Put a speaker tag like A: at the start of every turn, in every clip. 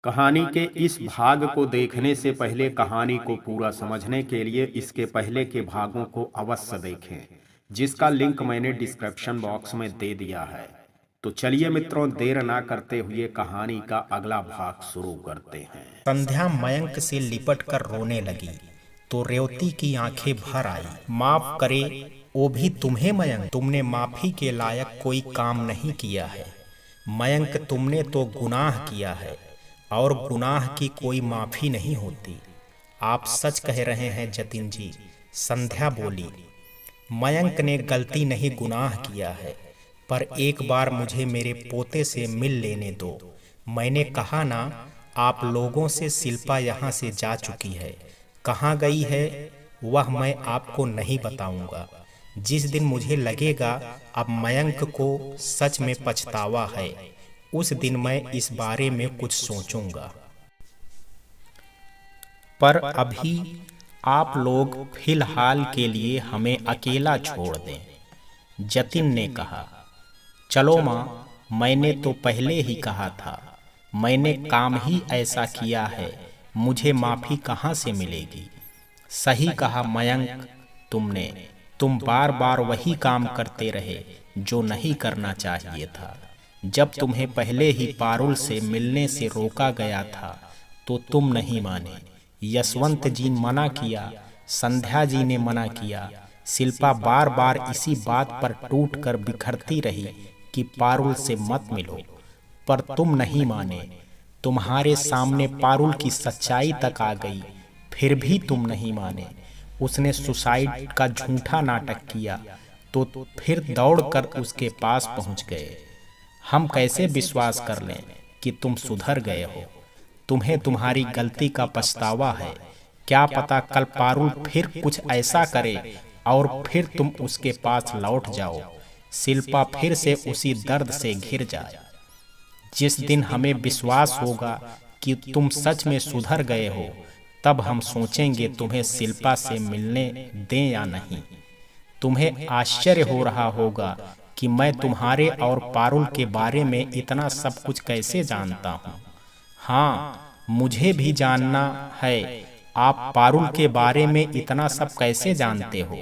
A: कहानी के इस भाग को देखने से पहले कहानी को पूरा समझने के लिए इसके पहले के भागों को अवश्य देखें, जिसका लिंक मैंने डिस्क्रिप्शन बॉक्स में दे दिया है। तो चलिए मित्रों, देर ना करते हुए कहानी का अगला भाग शुरू करते हैं।
B: संध्या मयंक से लिपट कर रोने लगी तो रेवती की आंखें भर आई। माफ करे वो भी तुम्हें मयंक, तुमने माफी के लायक कोई काम नहीं किया है। मयंक, तुमने तो गुनाह किया है और गुनाह की कोई माफी नहीं होती। आप सच कह रहे हैं जतिन जी, संध्या बोली। मयंक ने गलती नहीं गुनाह किया है, पर एक बार मुझे मेरे पोते से मिल लेने दो। मैंने कहा ना, आप लोगों से शिल्पा यहाँ से जा चुकी है। कहाँ गई है वह मैं आपको नहीं बताऊंगा। जिस दिन मुझे लगेगा अब मयंक को सच में पछतावा है, उस दिन मैं इस बारे में कुछ सोचूंगा। पर अभी आप लोग फिलहाल के लिए हमें अकेला छोड़ दें। जतिन ने कहा, चलो माँ, मैंने तो पहले ही कहा था। मैंने काम ही ऐसा किया है, मुझे माफी कहाँ से मिलेगी। सही कहा मयंक तुमने। तुम बार बार वही काम करते रहे जो नहीं करना चाहिए था। जब तुम्हें पहले ही पारुल से मिलने से रोका गया था तो तुम नहीं माने। यशवंत जी ने मना किया, संध्या जी ने मना किया। शिल्पा बार बार इसी बात पर टूट कर बिखरती रही कि पारुल से मत मिलो, पर तुम नहीं माने। तुम्हारे सामने पारुल की सच्चाई तक आ गई, फिर भी तुम नहीं माने। उसने सुसाइड का झूठा नाटक किया तो फिर दौड़कर उसके पास पहुंच गए। हम कैसे विश्वास कर लें कि तुम सुधर गए हो। तुम्हें तुम्हारी गलती का पछतावा है। क्या पता कल पारुल फिर कुछ ऐसा करे और फिर तुम उसके पास लौट जाओ। शिल्पा फिर से उसी दर्द से घिर जाए। जिस दिन हमें विश्वास होगा कि तुम सच में सुधर गए हो, तब हम सोचेंगे तुम्हें शिल्पा से मिलने दें या नहीं। तुम्हें आश्चर्य हो रहा होगा कि मैं तुम्हारे और पारुल के बारे में इतना सब कुछ कैसे जानता हूँ। हाँ, मुझे भी जानना है। आप पारुल के बारे में इतना सब कैसे जानते हो?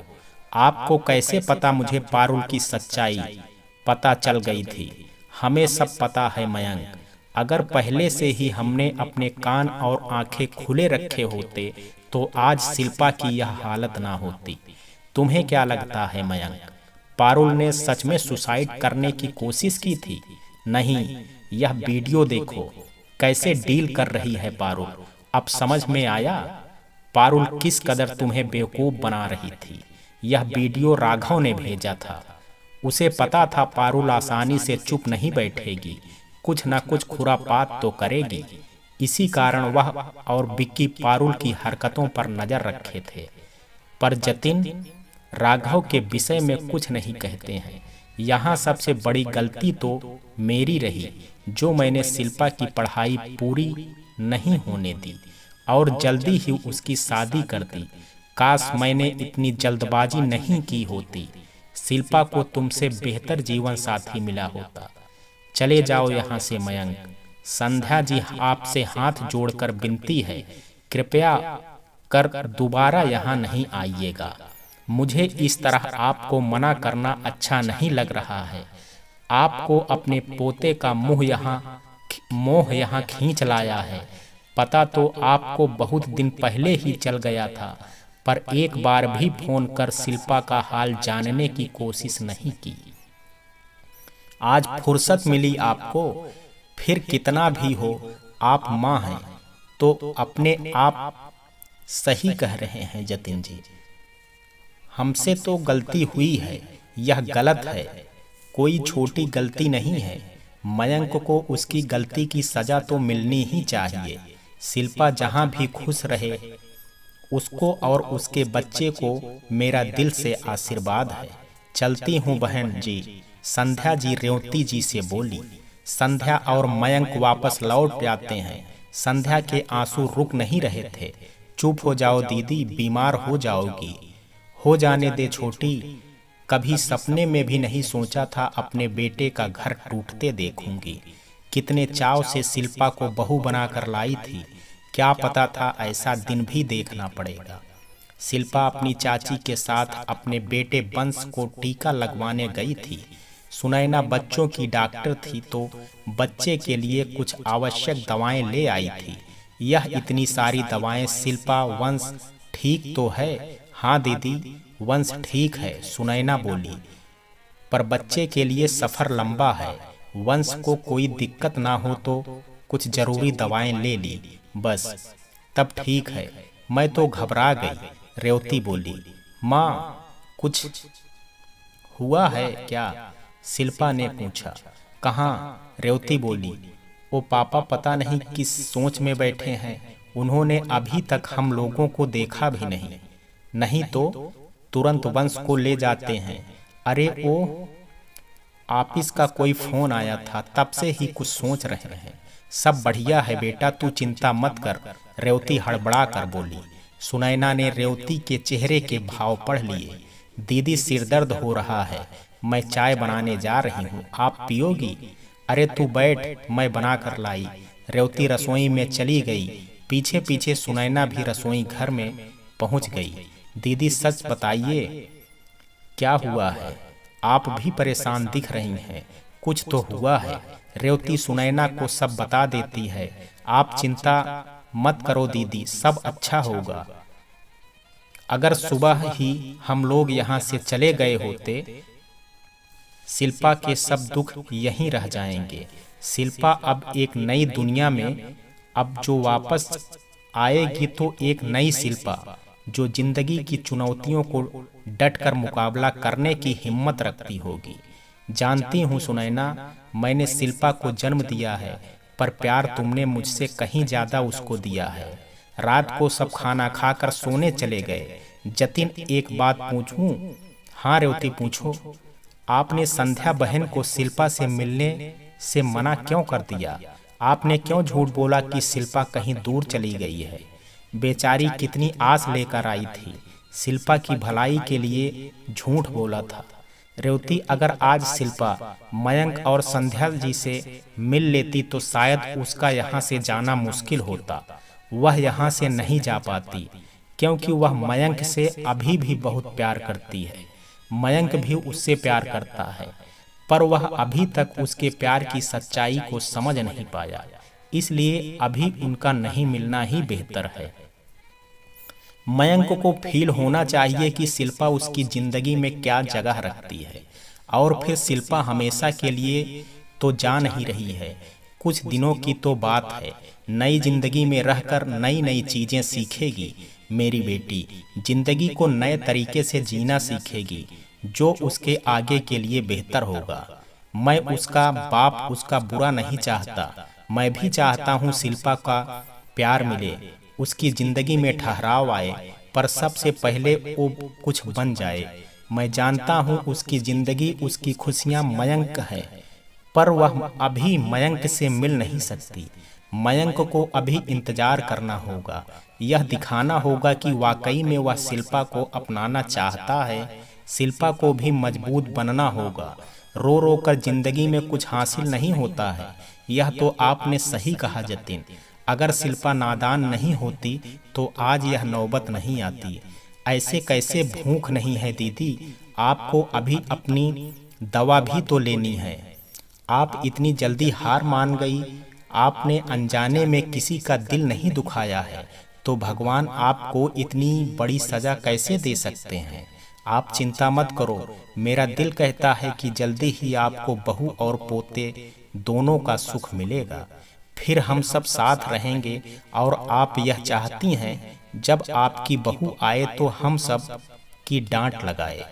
B: आपको कैसे पता मुझे पारुल की सच्चाई पता चल गई थी? हमें सब पता है मयंक। अगर पहले से ही हमने अपने कान और आंखें खुले रखे होते तो आज शिल्पा की यह हालत ना होती। तुम्हें क्या लगता है मयंक, पारुल ने सच में सुसाइड करने की कोशिश की थी? नहीं, यह वीडियो देखो कैसे डील कर रही है पारुल। अब समझ में आया पारुल किस कदर तुम्हें बेवकूफ बना रही थी। यह वीडियो राघव ने भेजा था। उसे पता था पारुल आसानी से चुप नहीं बैठेगी, कुछ न कुछ खुरापात तो करेगी। इसी कारण वह और विक्की पारुल की हरकतों पर नजर रखे थे। पर जतिन राघव के विषय में कुछ नहीं कहते हैं। यहाँ सबसे बड़ी गलती तो मेरी रही, जो मैंने शिल्पा की पढ़ाई पूरी नहीं होने दी और जल्दी ही उसकी शादी कर दी। काश मैंने इतनी जल्दबाजी नहीं की होती। शिल्पा को तुमसे बेहतर जीवन साथी मिला होता। चले जाओ यहाँ से मयंक। संध्या जी आपसे हाथ जोड़कर विनती है, कृपया कर दोबारा यहाँ नहीं आइएगा। मुझे इस तरह आपको मना करना अच्छा नहीं लग रहा है। आपको अपने पोते का मोह यहाँ खींच लाया है। पता तो आपको बहुत दिन पहले ही चल गया था, पर एक बार भी फोन कर शिल्पा का हाल जानने की कोशिश नहीं की। आज फुर्सत मिली आपको। फिर कितना भी हो, आप माँ हैं तो अपने आप सही कह रहे हैं जतिन जी। हमसे तो गलती हुई है, यह गलत है। कोई छोटी गलती नहीं है। मयंक को उसकी गलती की सजा तो मिलनी ही चाहिए। शिल्पा जहाँ भी खुश रहे, उसको और उसके बच्चे को मेरा दिल से आशीर्वाद है। चलती हूँ बहन जी, संध्या जी रेवती जी से बोली। संध्या और मयंक वापस लौट जाते हैं। संध्या के आंसू रुक नहीं रहे थे। चुप हो जाओ दीदी, बीमार हो जाओगी। हो जाने दे छोटी, कभी सपने में भी नहीं सोचा था अपने बेटे का घर टूटते देखूंगी। कितने चाव से शिल्पा को बहू बनाकर लाई थी। क्या पता था ऐसा दिन भी देखना पड़ेगा। शिल्पा अपनी चाची के साथ अपने बेटे वंश को टीका लगवाने गई थी। सुनैना बच्चों की डॉक्टर थी तो बच्चे के लिए कुछ आवश्यक दवाएं ले आई थी। यह इतनी सारी दवाएं शिल्पा, वंश ठीक तो है? हाँ दीदी, वंश ठीक है, सुनैना बोली, पर बच्चे के लिए सफर लंबा है। वंश को कोई दिक्कत ना हो तो कुछ जरूरी दवाएं ले ली बस, तब ठीक है। मैं तो घबरा गई। रेवती बोली, माँ कुछ हुआ है क्या? शिल्पा ने पूछा। कहाँ? रेवती बोली, ओ पापा पता नहीं किस सोच में बैठे हैं। उन्होंने अभी तक हम लोगों को देखा भी नहीं। नहीं तो तुरंत वंश को ले जाते हैं। अरे ओ ऑफिस का कोई फोन आया था, तब से ही कुछ सोच रहे हैं। सब बढ़िया है बेटा, तू चिंता मत कर, रेवती हड़बड़ा कर बोली। सुनैना ने रेवती के चेहरे के भाव पढ़ लिए। दीदी सिरदर्द हो रहा है, मैं चाय बनाने जा रही हूँ, आप पियोगी? अरे तू बैठ, मैं बना कर लाई। रेवती रसोई में चली गई। पीछे पीछे सुनैना भी रसोई घर में पहुंच गई। दीदी सच बताइए, क्या हुआ है? आप भी परेशान दिख रही हैं, कुछ तो हुआ है। रेवती सुनैना को सब बता देती है। आप चिंता मत करो दीदी, सब अच्छा होगा। अगर सुबह ही हम लोग यहाँ से चले गए होते, शिल्पा के सब दुख यहीं रह जाएंगे। शिल्पा अब एक नई दुनिया में, अब जो वापस आएगी तो एक नई शिल्पा, जो जिंदगी की चुनौतियों को डटकर मुकाबला करने की हिम्मत रखती होगी। जानती हूँ सुनैना, मैंने शिल्पा को जन्म दिया है, पर प्यार तुमने मुझसे कहीं ज्यादा उसको दिया है। रात को सब खाना खाकर सोने चले गए। जतिन, एक बात पूछूं? हाँ रेवती पूछो। आपने संध्या बहन को शिल्पा से मिलने से मना क्यों कर दिया? आपने क्यों झूठ बोला कि शिल्पा कहीं दूर चली गई है? बेचारी कितनी आस लेकर आई थी, शिल्पा की भलाई के लिए झूठ बोला था। रेवती, अगर आज शिल्पा मयंक और संध्या जी से मिल लेती तो शायद उसका यहाँ से जाना मुश्किल होता। वह यहाँ से नहीं जा पाती क्योंकि वह मयंक से अभी भी बहुत प्यार करती है। मयंक भी उससे प्यार करता है, पर वह अभी तक उसके प्यार की सच्चाई को समझ नहीं पाया। इसलिए अभी उनका नहीं मिलना ही बेहतर है। मयंक को फील होना चाहिए कि शिल्पा उसकी जिंदगी में क्या जगह रखती है। और फिर शिल्पा हमेशा के लिए तो जा नहीं रही है, कुछ दिनों की तो बात है। नई जिंदगी में रहकर नई नई चीजें सीखेगी। मेरी बेटी जिंदगी को नए तरीके से जीना सीखेगी, जो उसके आगे के लिए बेहतर होगा। मैं उसका बाप उसका बुरा नहीं चाहता। मैं भी चाहता हूँ शिल्पा का प्यार मिले, उसकी जिंदगी में ठहराव आए, पर सबसे पहले वो कुछ बन जाए। मैं जानता हूँ उसकी जिंदगी, उसकी खुशियाँ मयंक है, पर वह अभी मयंक से मिल नहीं सकती। मयंक को अभी इंतजार करना होगा। यह दिखाना होगा कि वाकई में वह शिल्पा को अपनाना चाहता है। शिल्पा को भी मजबूत बनना होगा। रो रो कर जिंदगी में कुछ हासिल नहीं होता है। यह तो आपने सही कहा जतिन। अगर शिल्पा नादान नहीं होती तो आज यह नौबत नहीं आती। ऐसे कैसे भूख नहीं है दीदी? आपको अभी अपनी दवा भी तो लेनी है। आप इतनी जल्दी हार मान गई। आपने अनजाने में किसी का दिल नहीं दुखाया है, तो भगवान आपको इतनी बड़ी सजा कैसे दे सकते हैं? आप चिंता मत करो। मेरा दिल कहता है कि जल्दी ही आपको बहू और पोते दोनों का सुख मिलेगा। फिर हम सब साथ रहेंगे। और आप यह चाहती हैं जब आपकी बहू आए तो हम सब की डांट लगाए।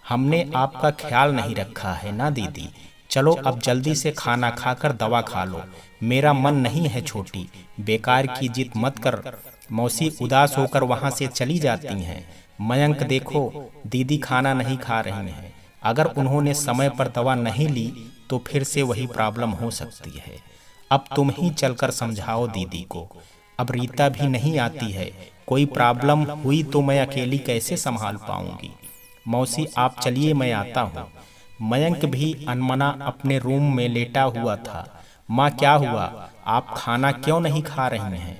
B: हमने आपका ख्याल नहीं रखा है ना दीदी? चलो अब जल्दी से खाना खाकर दवा खा लो। मेरा मन नहीं है छोटी, बेकार की जिद मत कर। मौसी उदास होकर वहां से चली जाती हैं। मयंक देखो, दीदी खाना नहीं खा रही हैं। अगर उन्होंने समय पर दवा नहीं ली तो फिर से वही प्रॉब्लम हो सकती है। अब तुम ही चलकर समझाओ दीदी को। अब रीता भी नहीं आती है, कोई प्रॉब्लम हुई तो मैं अकेली कैसे संभाल पाऊंगी। मौसी आप चलिए, मैं आता हूँ। मयंक भी अनमना अपने रूम में लेटा हुआ था। माँ क्या हुआ, आप खाना क्यों नहीं खा रही हैं?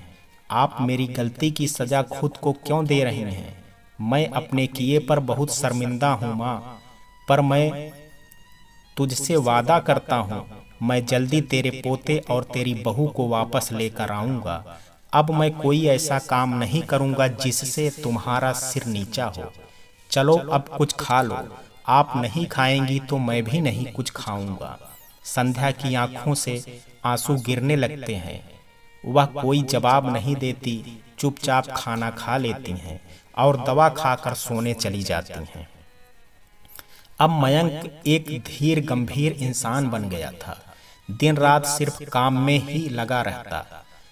B: आप मेरी गलती की सजा खुद को क्यों दे रही हैं? मैं अपने किए पर बहुत शर्मिंदा हूँ माँ, पर मैं तुझसे वादा करता हूँ मैं जल्दी तेरे पोते और तेरी बहू को वापस लेकर आऊँगा। अब मैं कोई ऐसा काम नहीं करूँगा जिससे तुम्हारा सिर नीचा हो। चलो अब कुछ खा लो, आप नहीं खाएंगी तो मैं भी नहीं कुछ खाऊंगा। संध्या की आंखों से आंसू गिरने लगते हैं। वह कोई जवाब नहीं देती, चुपचाप खाना खा लेती हैं और दवा खाकर सोने चली जाती हैं। अब मयंक एक धीर गंभीर इंसान बन गया था। दिन रात सिर्फ काम में ही लगा रहता।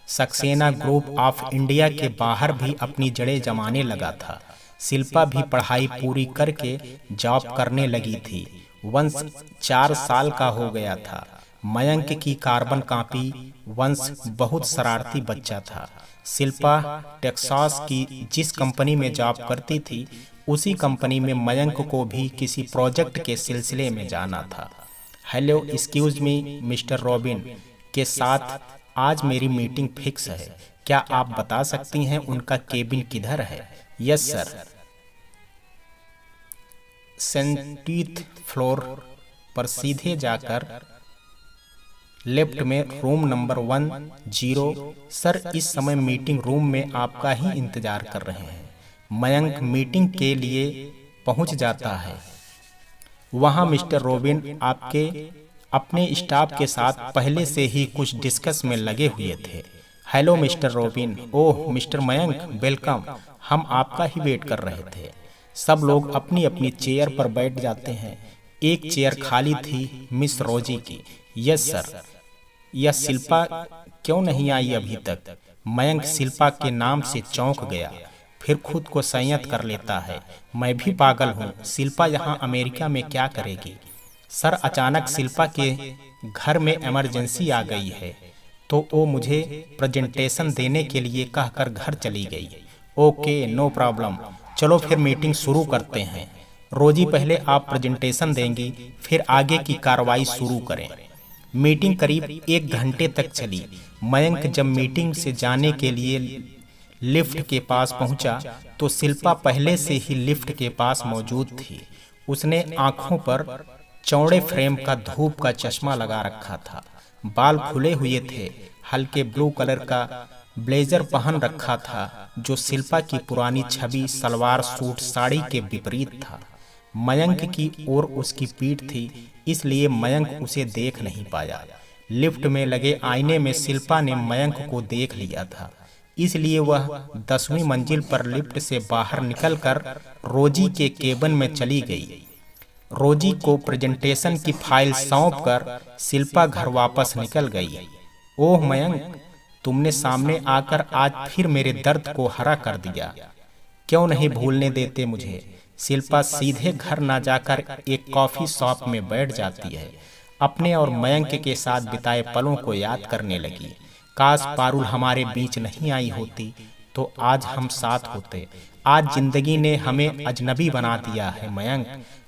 B: सक्सेना ग्रुप ऑफ इंडिया के बाहर भी अपनी जड़ें जमाने लगा था। शिल्पा भी पढ़ाई पूरी करके जॉब करने लगी थी। वंश 4 साल का हो गया था। मयंक की कार्बन कॉपी। वंश बहुत शरारती बच्चा था। शिल्पा टेक्सास की जिस कंपनी में जॉब करती थी उसी कंपनी में मयंक को भी किसी प्रोजेक्ट के सिलसिले में जाना था। Hello excuse me mister robin के साथ आज मेरी मीटिंग फिक्स है। क्या आप बता सकती हैं उनका केबिन किधर है? Yes sir. 70th फ्लोर पर सीधे जाकर लेफ्ट में रूम नंबर 10। सर इस समय मीटिंग रूम में आपका ही इंतजार कर रहे हैं। मयंक मीटिंग के लिए पहुंच जाता है। वहां मिस्टर रॉबिन आपके अपने स्टाफ के साथ पहले से ही कुछ डिस्कस में लगे हुए थे। Hello mister Robin. Oh mister Mayank, welcome. हम आपका ही वेट कर रहे थे। सब लोग अपनी अपनी चेयर पर बैठ जाते हैं। एक चेयर खाली थी मिस रोजी की। Yes sir. यह शिल्पा क्यों नहीं आई अभी तक? मयंक शिल्पा के नाम से चौंक गया, फिर खुद को संयत कर लेता है। मैं भी पागल हूँ, शिल्पा यहाँ अमेरिका में क्या करेगी? सर अचानक शिल्पा के घर में इमरजेंसी आ गई है तो वो मुझे प्रेजेंटेशन देने के लिए कहकर घर चली गई। ओके नो प्रॉब्लम, चलो फिर मीटिंग शुरू करते हैं। रोजी पहले आप प्रेजेंटेशन देंगी, फिर आगे की कार्रवाई शुरू करें। मीटिंग करीब 1 घंटे तक चली। मयंक जब मीटिंग से जाने के लिए लिफ्ट के पास पहुंचा तो शिल्पा पहले से ही लिफ्ट के पास मौजूद थी। उसने आंखों पर चौड़े फ्रेम का धूप का चश्मा लगा रखा था। बाल खुले हुए थे। हल्के ब्लू कलर का ब्लेजर पहन रखा था जो शिल्पा की पुरानी छवि सलवार सूट साड़ी के विपरीत था। मयंक की ओर उसकी पीठ थी, इसलिए मयंक उसे देख नहीं पाया। लिफ्ट में लगे आईने में शिल्पा ने मयंक को देख लिया था, इसलिए वह 10वीं मंजिल पर लिफ्ट से बाहर निकलकर रोजी के केबिन में चली गई। रोजी को प्रेजेंटेशन की फाइल सौंपकर शिल्पा घर वापस निकल गई। ओह मयंक, तुमने सामने आकर आज फिर मेरे दर्द को हरा कर दिया। क्यों नहीं भूलने देते मुझे? शिल्पा सीधे घर ना जाकर एक कॉफी शॉप में बैठ जाती है। अपने और मयंक के साथ बिताए पलों को याद करने लगी। काश पारुल हमारे बीच नहीं आई होती तो आज हम साथ होते। आज जिंदगी ने हमें अजनबी बना दिया है मयंक।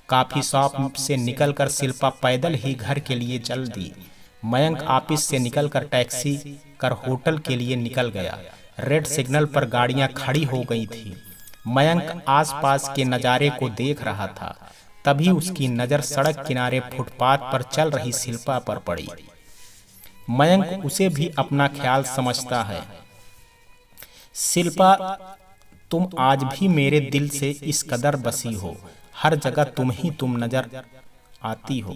B: कॉफी शॉप से निकलकर शिल्पा पैदल ही घर के लिए चल दी। मयंक ऑफिस से निकलकर टैक्सी कर होटल के लिए निकल गया। रेड सिग्नल पर गाड़ियां खड़ी हो गई थी। मयंक आसपास के नज़ारे को देख रहा था, तभी उसकी नज़र सड़क किनारे फुटपाथ पर चल रही शिल्पा पर पड़ी। मयंक उसे भी अपना ख्याल समझता है। शिल्पा, तुम आज भी मेरे दिल से इस कदर बसी हो। हर जगह तुम नजर आती हो।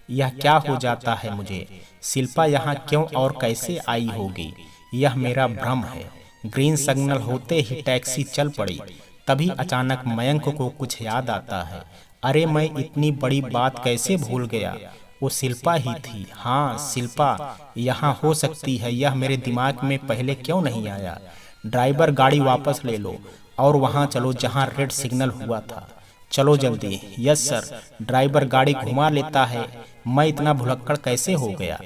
B: यह क्या हो जाता है मुझे? शिल्पा यहाँ क्यों और कैसे आई होगी? यह मेरा भ्रम है। ग्रीन सिग्नल होते ही टैक्सी चल पड़ी। तभी अचानक मयंक को कुछ याद आता है। अरे मैं इतनी बड़ी बात कैसे भूल गया? वो शिल्पा ही थी। हाँ शिल्पा यहाँ हो सकती है। यह मेरे दिमाग में पहले क्यों नहीं आया? ड्राइवर गाड़ी वापस ले लो और वहाँ चलो जहाँ रेड सिग्नल हुआ था। चलो जल्दी। Yes sir. ड्राइवर गाड़ी घुमा लेता है। मैं इतना भुलक्कड़ कैसे हो गया?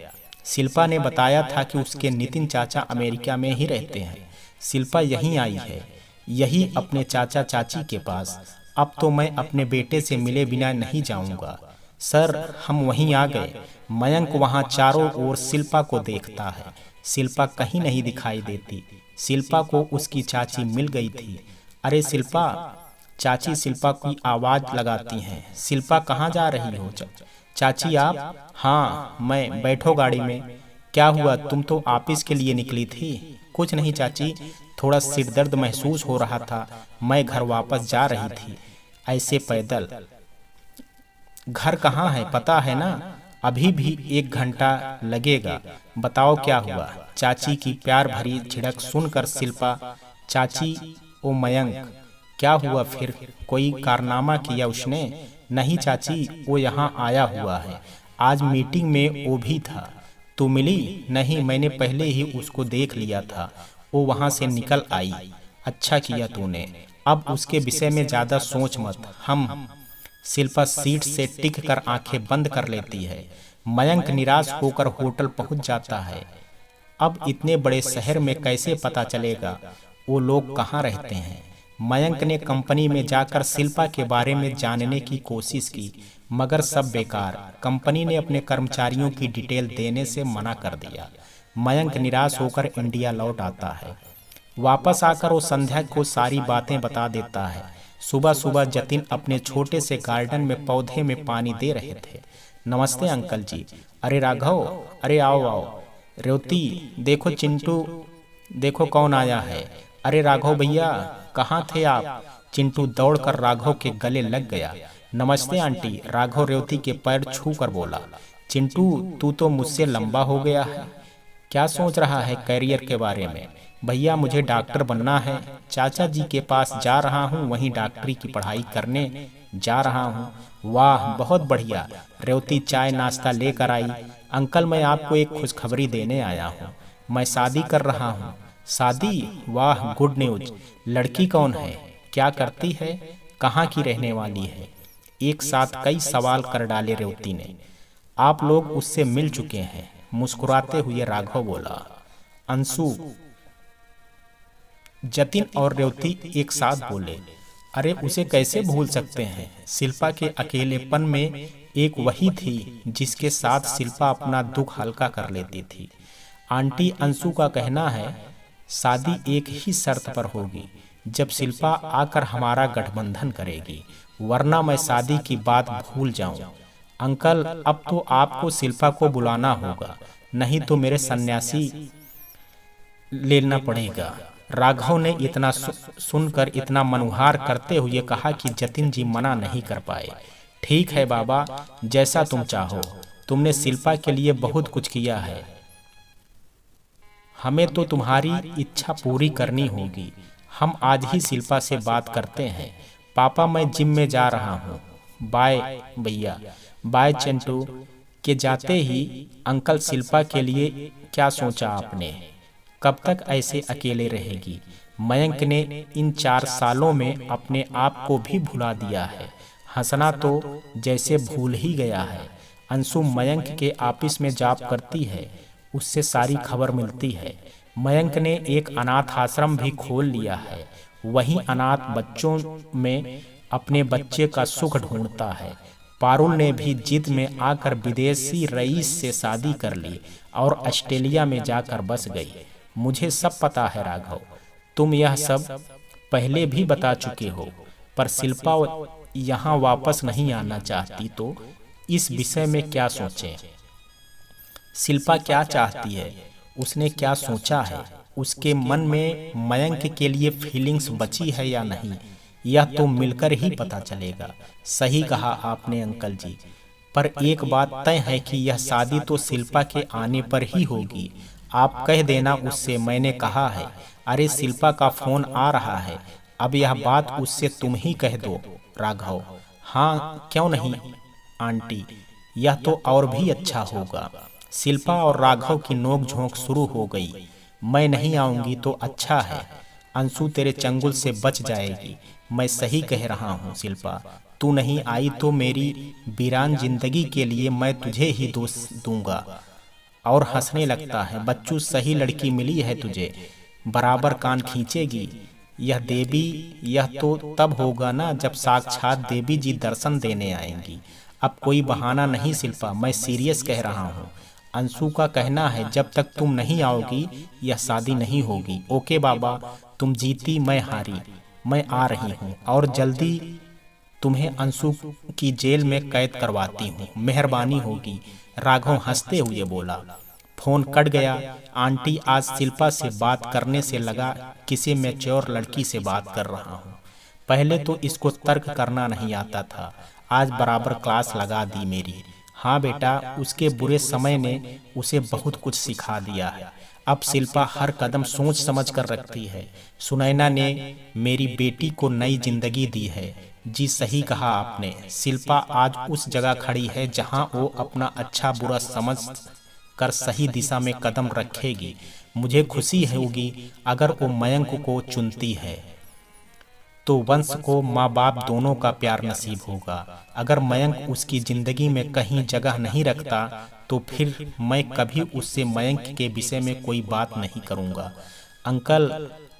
B: शिल्पा ने बताया था कि उसके नितिन चाचा अमेरिका में ही रहते हैं। शिल्पा यहीं आई है, यही अपने चाचा चाची के पास। अब तो मैं अपने बेटे से मिले बिना नहीं जाऊंगा। सर हम वहीं आ गए। मयंक वहां चारों ओर शिल्पा को देखता है। शिल्पा कहीं नहीं दिखाई देती। शिल्पा को उसकी चाची मिल गई थी। अरे शिल्पा, चाची शिल्पा की आवाज लगाती हैं। शिल्पा कहाँ जा रही हो? चाची आप? हाँ मैं, बैठो गाड़ी में। क्या हुआ, तुम तो ऑफिस के लिए निकली थी? कुछ नहीं चाची, थोड़ा सिर दर्द महसूस हो रहा था, मैं घर वापस जा रही थी। ऐसे पैदल? घर कहाँ है पता है ना? अभी भी 1 घंटा लगेगा। बताओ क्या हुआ? चाची की प्यार भरी झिड़क सुनकर शिल्पा, चाची ओ मयंक, क्या हुआ फिर? कोई कारनामा किया उसने? नहीं चाची, वो यहाँ आया हुआ है। आज मीटिंग में वो भी था। तू मिली? नहीं, मैंने पहले ही उसको देख लिया था, वो वहाँ से निकल आई। अच्छा किया तूने। अब उसके विषय में ज्यादा सोच मत। हम शिल्पा सीट से टिक कर आंखें बंद कर लेती है। मयंक निराश होकर होटल पहुंच जाता है। अब इतने बड़े शहर में कैसे पता चलेगा वो लोग कहाँ रहते हैं? मयंक ने कंपनी में जाकर शिल्पा के बारे में जानने की कोशिश की, मगर सब बेकार। कंपनी ने अपने कर्मचारियों की डिटेल देने से मना कर दिया। मयंक निराश होकर इंडिया लौट आता है। वापस आकर वो संध्या को सारी बातें बता देता है। सुबह सुबह जतिन अपने छोटे से गार्डन में पौधे में पानी दे रहे थे। नमस्ते अंकल जी। अरे राघव, अरे आओ आओ। रेवती, देखो चिंटू, देखो कौन आया है। अरे राघव भैया, कहाँ थे आप? चिंटू दौड़कर राघव के गले लग गया। नमस्ते आंटी, राघव रेवती के पैर छू कर बोला। चिंटू, तू तो मुझसे लंबा हो गया है। क्या सोच रहा है करियर के बारे में? भैया मुझे डॉक्टर बनना है। चाचा जी के पास जा रहा हूँ, वहीं डॉक्टरी की पढ़ाई करने जा रहा हूँ। वाह बहुत बढ़िया। रेवती चाय नाश्ता लेकर आई। अंकल मैं आपको एक खुशखबरी देने आया हूँ, मैं शादी कर रहा हूँ। शादी? वाह गुड न्यूज। लड़की कौन है? क्या करती है? कहाँ की रहने वाली है? एक साथ कई सवाल कर डाले रेवती ने। आप लोग उससे मिल चुके हैं, मुस्कुराते हुए राघव बोला। अंशु, जतिन और रेवती एक साथ बोले। अरे उसे कैसे भूल सकते हैं? शिल्पा के अकेलेपन में एक वही थी जिसके साथ शिल्पा अपना दुख हल्का कर लेती थी। आंटी, अंशु का कहना है शादी एक ही शर्त पर होगी, जब शिल्पा आकर हमारा गठबंधन करेगी, वरना मैं शादी की बात भूल जाऊं। अंकल अब तो आपको शिल्पा को बुलाना होगा, नहीं तो मेरे सन्यासी लेना पड़ेगा। राघव ने इतना सुनकर इतना मनुहार करते हुए कहा कि जतिन जी मना नहीं कर पाए। ठीक है बाबा, जैसा तुम चाहो। तुमने शिल्पा के लिए बहुत कुछ किया है, हमें तो तुम्हारी इच्छा पूरी करनी होगी। हम आज ही शिल्पा से बात करते हैं। पापा मैं जिम में जा रहा हूँ। बाय भैया। बाय चिंटू। के जाते ही अंकल, शिल्पा के लिए क्या सोचा आपने? कब तक ऐसे अकेले रहेगी? मयंक ने इन 4 सालों में अपने आप को भी भुला दिया है। हंसना तो जैसे भूल ही गया है। अंशु मयंक के ऑफिस में जॉब करती है, उससे सारी खबर मिलती है। मयंक ने एक अनाथ आश्रम भी खोल लिया है, वहीं अनाथ बच्चों में अपने बच्चे का सुख ढूंढता है। पारुल ने भी जिद में आकर विदेशी रईस से शादी कर ली और ऑस्ट्रेलिया में जाकर बस गई। मुझे सब पता है राघव, तुम यह सब पहले भी बता चुके हो, पर शिल्पा यहाँ वापस नहीं आना चाहती, तो इस विषय में क्या सोचें? शिल्पा क्या चाहती है? उसने क्या सोचा है? उसके मन में मयंक के लिए फीलिंग्स बची है या नहीं, यह तो मिलकर ही पता चलेगा। सही कहा आपने अंकल जी, पर एक बात तय है कि यह शादी तो शिल्पा के आने पर ही होगी। आप कह देना उससे मैंने कहा है। अरे शिल्पा का फोन आ रहा है, अब यह बात उससे तुम ही कह दो राघव। हाँ क्यों नहीं आंटी, यह तो और भी अच्छा होगा। शिल्पा और राघव की नोकझोंक शुरू हो गई। मैं नहीं आऊंगी तो अच्छा है, अंशु तेरे चंगुल से बच जाएगी। मैं सही कह रहा हूँ शिल्पा, तू नहीं आई तो मेरी वीरान जिंदगी के लिए मैं तुझे ही दोष दूंगा। और हंसने लगता है। बच्चू सही लड़की मिली है तुझे, बराबर कान खींचेगी। यह देवी, यह तो तब होगा ना जब साक्षात देवी जी दर्शन देने आएंगी। अब कोई बहाना नहीं शिल्पा, मैं सीरियस कह रहा हूँ। अंशु का कहना है जब तक तुम नहीं आओगी यह शादी नहीं होगी। ओके बाबा, तुम जीती मैं हारी, मैं आ रही हूँ और जल्दी तुम्हें अंशु की जेल में कैद करवाती हूँ, मेहरबानी होगी। राघव हंसते हुए बोला। फोन कट गया। आंटी आज शिल्पा से बात करने से लगा किसी मैच्योर लड़की से बात कर रहा हूँ। पहले तो इसको तर्क करना नहीं आता था, आज बराबर क्लास लगा दी मेरी। हाँ बेटा, उसके बुरे समय ने उसे बहुत कुछ सिखा दिया है। अब शिल्पा हर कदम सोच समझ कर रखती है। सुनैना ने मेरी बेटी को नई जिंदगी दी है। जी सही कहा आपने। शिल्पा आज उस जगह खड़ी है जहां वो अपना अच्छा बुरा समझ कर सही दिशा में कदम रखेगी। मुझे खुशी होगी अगर वो मयंक को चुनती है तो वंश को माँ बाप दोनों का प्यार नसीब होगा। अगर मयंक उसकी जिंदगी में कहीं जगह नहीं रखता तो फिर मैं कभी उससे मयंक के विषय में कोई बात नहीं करूँगा। अंकल,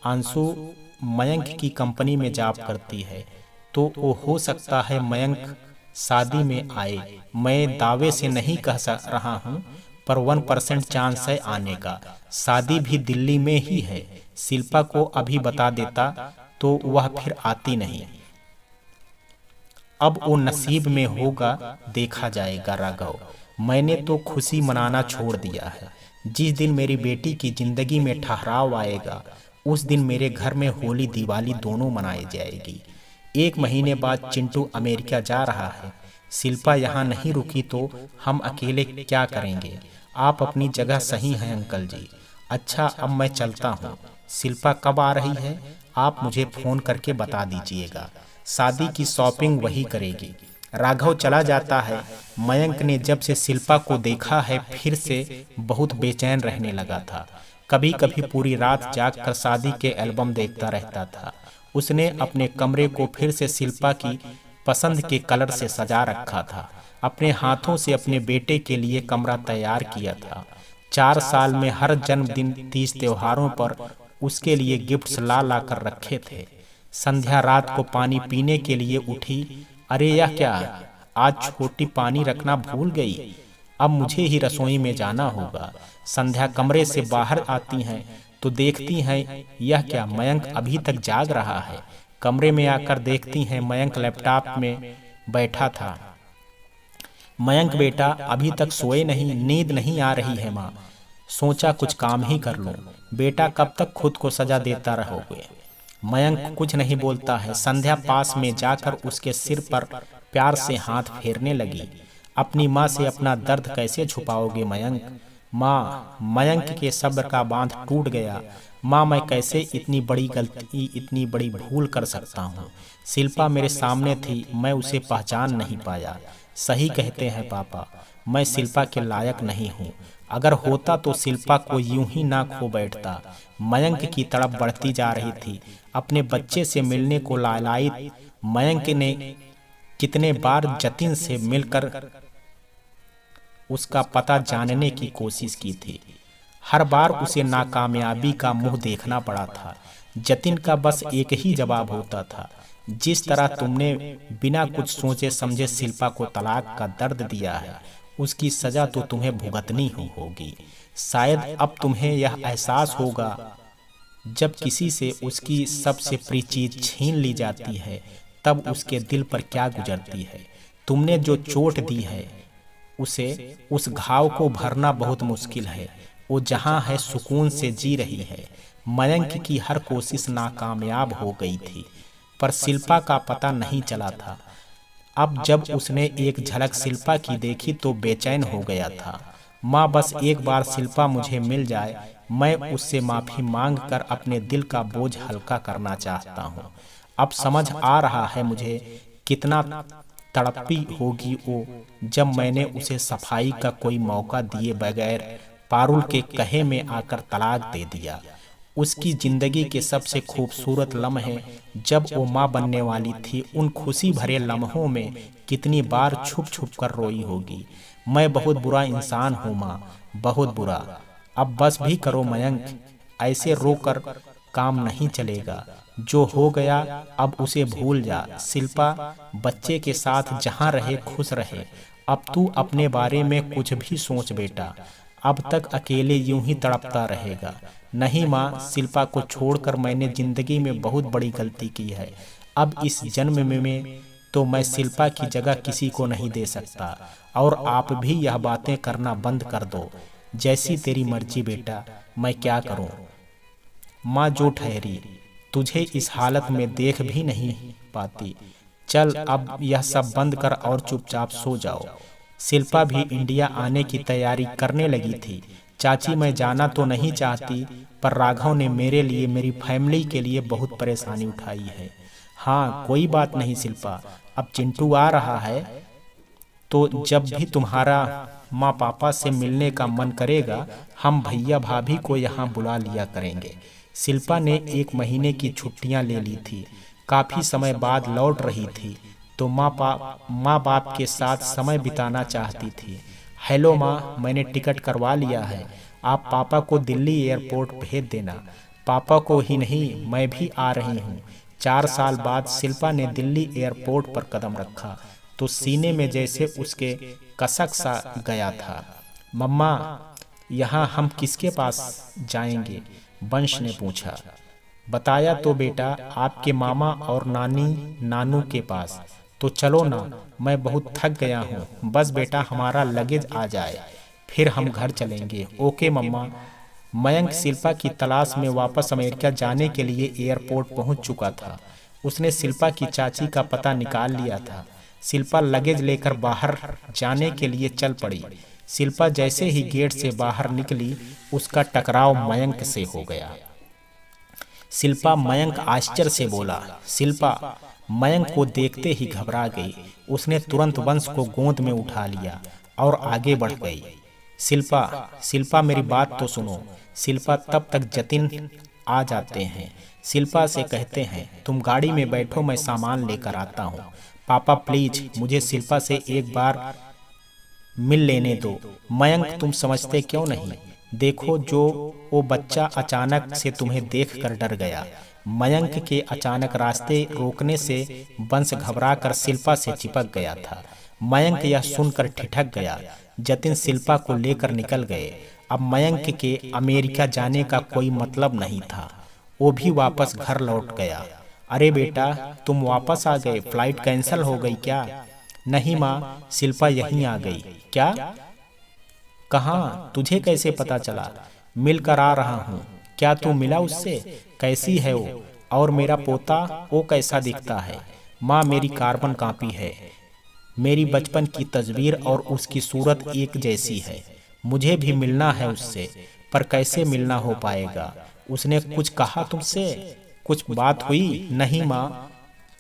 B: अंशु मयंक की कंपनी में जॉब करती है तो वो हो सकता है मयंक शादी में आए। मैं दावे से नहीं कह रहा हूँ, पर 1% चांस है आने का। शादी भी दिल्ली में ही है। शिल्पा को अभी बता देता तो वह फिर आती नहीं। अब वो नसीब में होगा, देखा जाएगा। राघव, मैंने तो खुशी मनाना छोड़ दिया है। जिस दिन मेरी बेटी की जिंदगी में ठहराव आएगा उस दिन मेरे घर में होली दिवाली दोनों मनाई जाएगी। 1 महीने बाद चिंटू अमेरिका जा रहा है। शिल्पा यहाँ नहीं रुकी तो हम अकेले क्या करेंगे। आप अपनी जगह सही हैं अंकल जी। अच्छा, अब मैं चलता हूँ। शिल्पा कब आ रही है आप मुझे फोन करके बता दीजिएगा। शादी की शॉपिंग वही करेगी। राघव चला जाता है। मयंक ने जब से शिल्पा को देखा है फिर से बहुत बेचैन रहने लगा था। कभी कभी पूरी रात जागकर शादी के एल्बम देखता रहता था। उसने अपने कमरे को फिर से शिल्पा की पसंद के कलर से सजा रखा था। अपने हाथों से अपने बेटे के लिए कमरा तैयार किया था। 4 साल में हर जन्मदिन, तीज त्योहारों पर उसके लिए गिफ्ट्स ला ला कर रखे थे। संध्या रात को पानी पीने के लिए उठी। अरे यह क्या, आज छोटी पानी रखना भूल गई। अब मुझे ही रसोई में जाना होगा। संध्या कमरे से बाहर आती हैं तो देखती हैं यह क्या, मयंक अभी तक जाग रहा है। कमरे में आकर देखती हैं मयंक लैपटॉप में बैठा था। मयंक बेटा, अभी तक सोए नहीं? नींद नहीं आ रही है माँ। सोचा कुछ काम ही कर लूं। बेटा, कब तक खुद को सजा देता रहोगे? मयंक कुछ नहीं बोलता है। संध्या पास में जाकर उसके सिर पर प्यार से हाथ फेरने लगी। अपनी माँ से अपना दर्द कैसे छुपाओगे मयंक? माँ, मयंक के सब्र का बांध टूट गया। माँ, मैं कैसे इतनी बड़ी गलती, इतनी बड़ी भूल कर सकता हूँ? शिल्पा मेरे सामने थी, मैं उसे पहचान नहीं पाया। सही कहते हैं पापा, मैं शिल्पा के लायक नहीं हूँ। अगर होता तो शिल्पा को यूं ही ना खो बैठता। मयंक की तड़प बढ़ती जा रही थी। अपने बच्चे से मिलने को लालायित मयंक ने कितने बार जतिन से मिलकर उसका पता जानने की कोशिश की थी। हर बार उसे नाकामयाबी का मुंह देखना पड़ा था। जतिन का बस एक ही जवाब होता था, जिस तरह तुमने बिना कुछ सोचे समझे शिल्पा को तलाक का दर्द दिया है, उसकी सजा तो तुम्हें भुगतनी ही होगी। शायद अब तुम्हें यह एहसास होगा जब किसी से उसकी सबसे प्रिय चीज छीन ली जाती है तब उसके दिल पर क्या गुजरती है। तुमने जो चोट दी है उसे, उस घाव को भरना बहुत मुश्किल है। वो जहाँ है सुकून से जी रही है। मयंक की हर कोशिश नाकामयाब हो गई थी, पर शिल्पा का पता नहीं चला था। अब जब उसने एक झलक शिल्पा की देखी तो बेचैन हो गया था। माँ, बस एक बार शिल्पा मुझे मिल जाए, मैं उससे माफी मांग कर अपने दिल का बोझ हल्का करना चाहता हूँ। अब समझ आ रहा है मुझे कितना तड़पी होगी वो जब मैंने उसे सफाई का कोई मौका दिए बगैर पारुल के कहे में आकर तलाक दे दिया। उसकी जिंदगी के सबसे खूबसूरत लम्हे जब वो माँ बनने वाली थी, उन खुशी भरे लम्हों में कितनी बार छुप छुप कर रोई होगी। मैं बहुत बुरा इंसान हूँ माँ, बहुत बुरा। अब बस भी करो मयंक, ऐसे रोकर काम नहीं चलेगा। जो हो गया अब उसे भूल जा। शिल्पा बच्चे के साथ जहाँ रहे खुश रहे। अब तू अपने बारे में कुछ भी सोच बेटा। अब तक अकेले यूं ही तड़पता रहेगा। नहीं माँ, शिल्पा को छोड़कर मैंने जिंदगी में बहुत बड़ी गलती की है। अब इस जन्म में तो मैं शिल्पा की जगह किसी को नहीं दे सकता। और आप भी यह बातें करना बंद कर दो। जैसी तेरी मर्जी बेटा, मैं क्या करूं। माँ जो ठहरी, तुझे इस हालत में देख भी नहीं पाती। चल अब यह सब बंद कर और चुपचाप सो जाओ। शिल्पा भी इंडिया आने की तैयारी करने लगी थी। चाची मैं जाना तो नहीं चाहती, पर राघव ने मेरे लिए, मेरी फैमिली के लिए बहुत परेशानी उठाई है। हाँ कोई बात नहीं शिल्पा, अब चिंटू आ रहा है तो जब भी तुम्हारा माँ पापा से मिलने का मन करेगा, हम भैया भाभी को यहाँ बुला लिया करेंगे। शिल्पा ने 1 महीने की छुट्टियाँ ले ली थी। काफ़ी समय बाद लौट रही थी तो माँ बाप के साथ समय बिताना चाहती थी। हेलो माँ, मैंने टिकट करवा लिया है। आप पापा को दिल्ली एयरपोर्ट भेज देना। पापा को ही नहीं, मैं भी आ रही हूँ। 4 साल बाद शिल्पा ने दिल्ली एयरपोर्ट पर कदम रखा तो सीने में जैसे उसके कसक सा गया था। मम्मा, यहाँ हम किसके पास जाएंगे? वंश ने पूछा। बताया तो बेटा, आपके मामा और नानू के पास। तो चलो ना, मैं बहुत थक गया हूँ। बस बेटा हमारा लगेज आ जाए फिर हम घर चलेंगे। ओके मम्मा। मयंक शिल्पा की तलाश में वापस अमेरिका जाने के लिए एयरपोर्ट पहुंच चुका था। उसने शिल्पा की चाची का पता निकाल लिया था। शिल्पा लगेज लेकर बाहर जाने के लिए चल पड़ी। शिल्पा जैसे ही गेट से बाहर निकली, उसका टकराव मयंक से हो गया। शिल्पा, मयंक आश्चर्य से बोला। शिल्पा मयंक को देखते ही घबरा गई। उसने तुरंत वंश को गोद में उठा लिया और आगे बढ़ गई। शिल्पा मेरी बात तो सुनो। शिल्पा तब तक जतिन आ जाते हैं। शिल्पा से कहते हैं, तुम गाड़ी में बैठो, मैं सामान लेकर आता हूँ। पापा प्लीज मुझे शिल्पा से एक बार मिल लेने दो। मयंक तुम समझते क्यों नहीं? देखो जो वो बच्चा अचानक से तुम्हें देखकर डर गया। मयंक के अचानक रास्ते रोकने से वंश घबराकर शिल्पा से चिपक गया था। मयंक यह सुनकर ठिठक गया। जतिन शिल्पा को लेकर निकल गए। अब मयंक के अमेरिका जाने का कोई मतलब नहीं था। वो भी वापस घर लौट गया। अरे बेटा, तुम वापस आ गए? फ्लाइट कैंसिल हो गई क्या? नहीं माँ, शिल्पा यहीं आ गई। क्या? कहाँ? तुझे कैसे पता चला? मिलकर आ रहा हूँ। क्या तू मिला उससे? कैसी है वो? और मेरा पोता, वो कैसा दिखता है? माँ मेरी कार्बन कॉपी है। मेरी बचपन की तस्वीर और उसकी सूरत एक जैसी है। मुझे भी मिलना है उससे, पर कैसे मिलना हो पाएगा? उसने कुछ कहा तुमसे? कुछ बात हुई? नहीं माँ,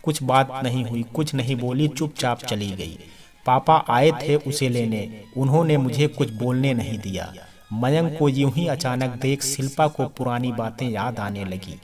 B: कुछ बात नहीं हुई। कुछ नहीं बोली, चुपचाप चली गई। पापा आए थे उसे लेने, उन्होंने मुझे कुछ बोलने नहीं दिया। मयंक को यूं ही अचानक देख शिल्पा को पुरानी बातें याद आने लगी।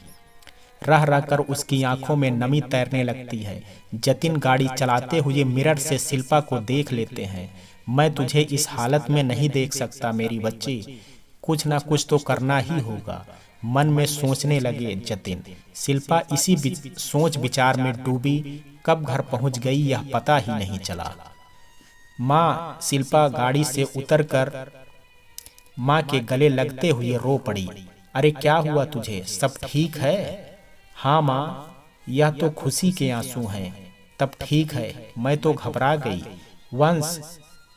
B: रह रह कर उसकी आंखों में नमी तैरने लगती है। जतिन गाड़ी चलाते हुए मिरर से शिल्पा को देख लेते हैं। मैं तुझे इस हालत में नहीं देख सकता मेरी बच्ची, कुछ ना कुछ तो करना ही होगा, मन में सोचने लगे जतिन। शिल्पा इसी सोच विचार में डूबी। कब घर पहुंच गई यह पता ही नहीं चला। माँ, शिल्पा गाड़ी से उतरकर माँ के गले लगते हुए रो पड़ी। अरे क्या हुआ तुझे? सब ठीक है? हाँ माँ, यह तो खुशी के आंसू हैं। तब ठीक है, मैं तो घबरा गई। वंश,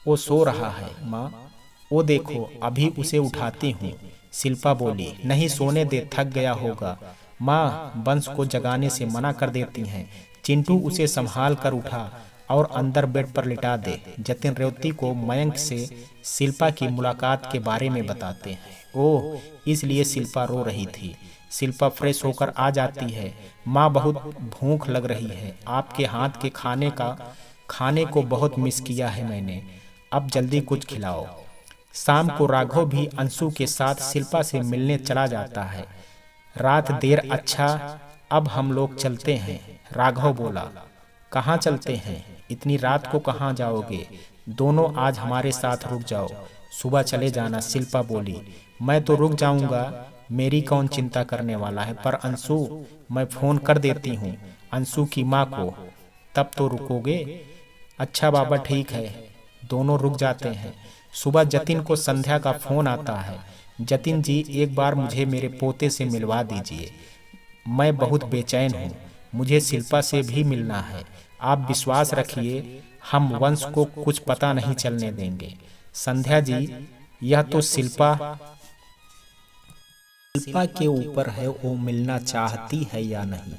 B: वो सो रहा है माँ, वो देखो अभी उसे उठाती हूँ। शिल्पा बोली। नहीं सोने दे, थक गया होगा। माँ वंश को जगाने से मना कर देती हैं। चिंटू उसे संभाल कर उठा और अंदर बेड पर लिटा दे। जतिन रेवती को मयंक से शिल्पा की मुलाकात के बारे में बताते हैं। ओह, इसलिए शिल्पा रो रही थी। शिल्पा फ्रेश होकर आ जाती है। माँ बहुत भूख लग रही है, आपके हाथ के खाने को बहुत मिस किया है मैंने, अब जल्दी कुछ खिलाओ। शाम को राघव भी अंशु के साथ शिल्पा से मिलने चला जाता है। रात देर, अच्छा अब हम लोग चलते हैं। राघव बोला। कहाँ चलते हैं? इतनी रात को कहाँ जाओगे? दोनों आज हमारे साथ रुक जाओ, सुबह चले जाना। शिल्पा बोली। मैं तो रुक जाऊंगा, मेरी कौन चिंता करने वाला है। पर अंशु, मैं फोन कर देती हूँ अंशु की माँ को। तब तो रुकोगे? अच्छा बाबा ठीक है। दोनों रुक जाते हैं। सुबह जतिन को संध्या का फोन आता है। जतिन जी, एक बार मुझे मेरे पोते से मिलवा दीजिए, मैं बहुत बेचैन हूँ। मुझे शिल्पा से भी मिलना है। आप विश्वास रखिए, हम वंश को कुछ पता नहीं चलने देंगे। संध्या जी, यह तो शिल्पा के ऊपर है, वो मिलना चाहती है या नहीं,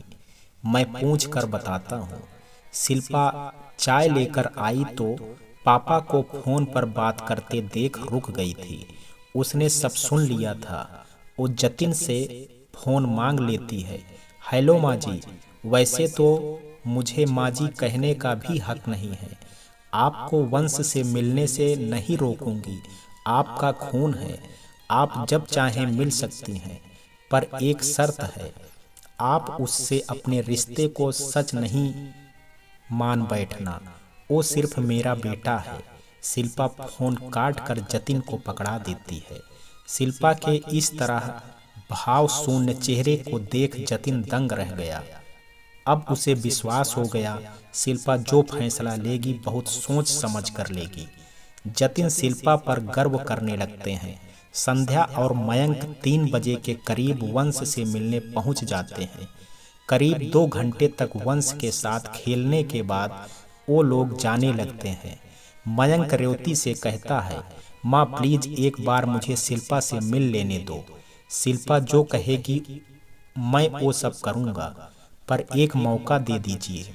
B: मैं पूछ कर बताता हूँ। शिल्पा चाय लेकर आई तो पापा को फोन पर बात करते देख रुक गई थी। उसने सब सुन लिया था। वो जतिन से फोन मांग लेती है। हेलो माँ जी, वैसे तो मुझे माँ जी कहने का भी हक नहीं है। आपको वंश से मिलने से नहीं रोकूंगी, आपका खून है, आप जब चाहें मिल सकती हैं। पर एक शर्त है, आप उससे अपने रिश्ते को सच नहीं मान बैठना। वो सिर्फ मेरा बेटा है। शिल्पा फोन काट कर जतिन को पकड़ा देती है। शिल्पा के इस तरह भाव शून्य चेहरे को देख जतिन दंग रह गया। अब उसे विश्वास हो गया, शिल्पा जो फैसला लेगी बहुत सोच समझ कर लेगी। जतिन शिल्पा पर गर्व करने लगते हैं। संध्या और मयंक 3 बजे के करीब वंश से मिलने पहुंच जाते हैं। करीब 2 घंटे तक वंश के साथ खेलने के बाद वो लोग जाने लगते हैं। मयंक रेवती से कहता है, माँ प्लीज एक बार मुझे शिल्पा से मिल लेने दो। शिल्पा जो कहेगी मैं वो सब करूँगा, पर एक मौका दे दीजिए।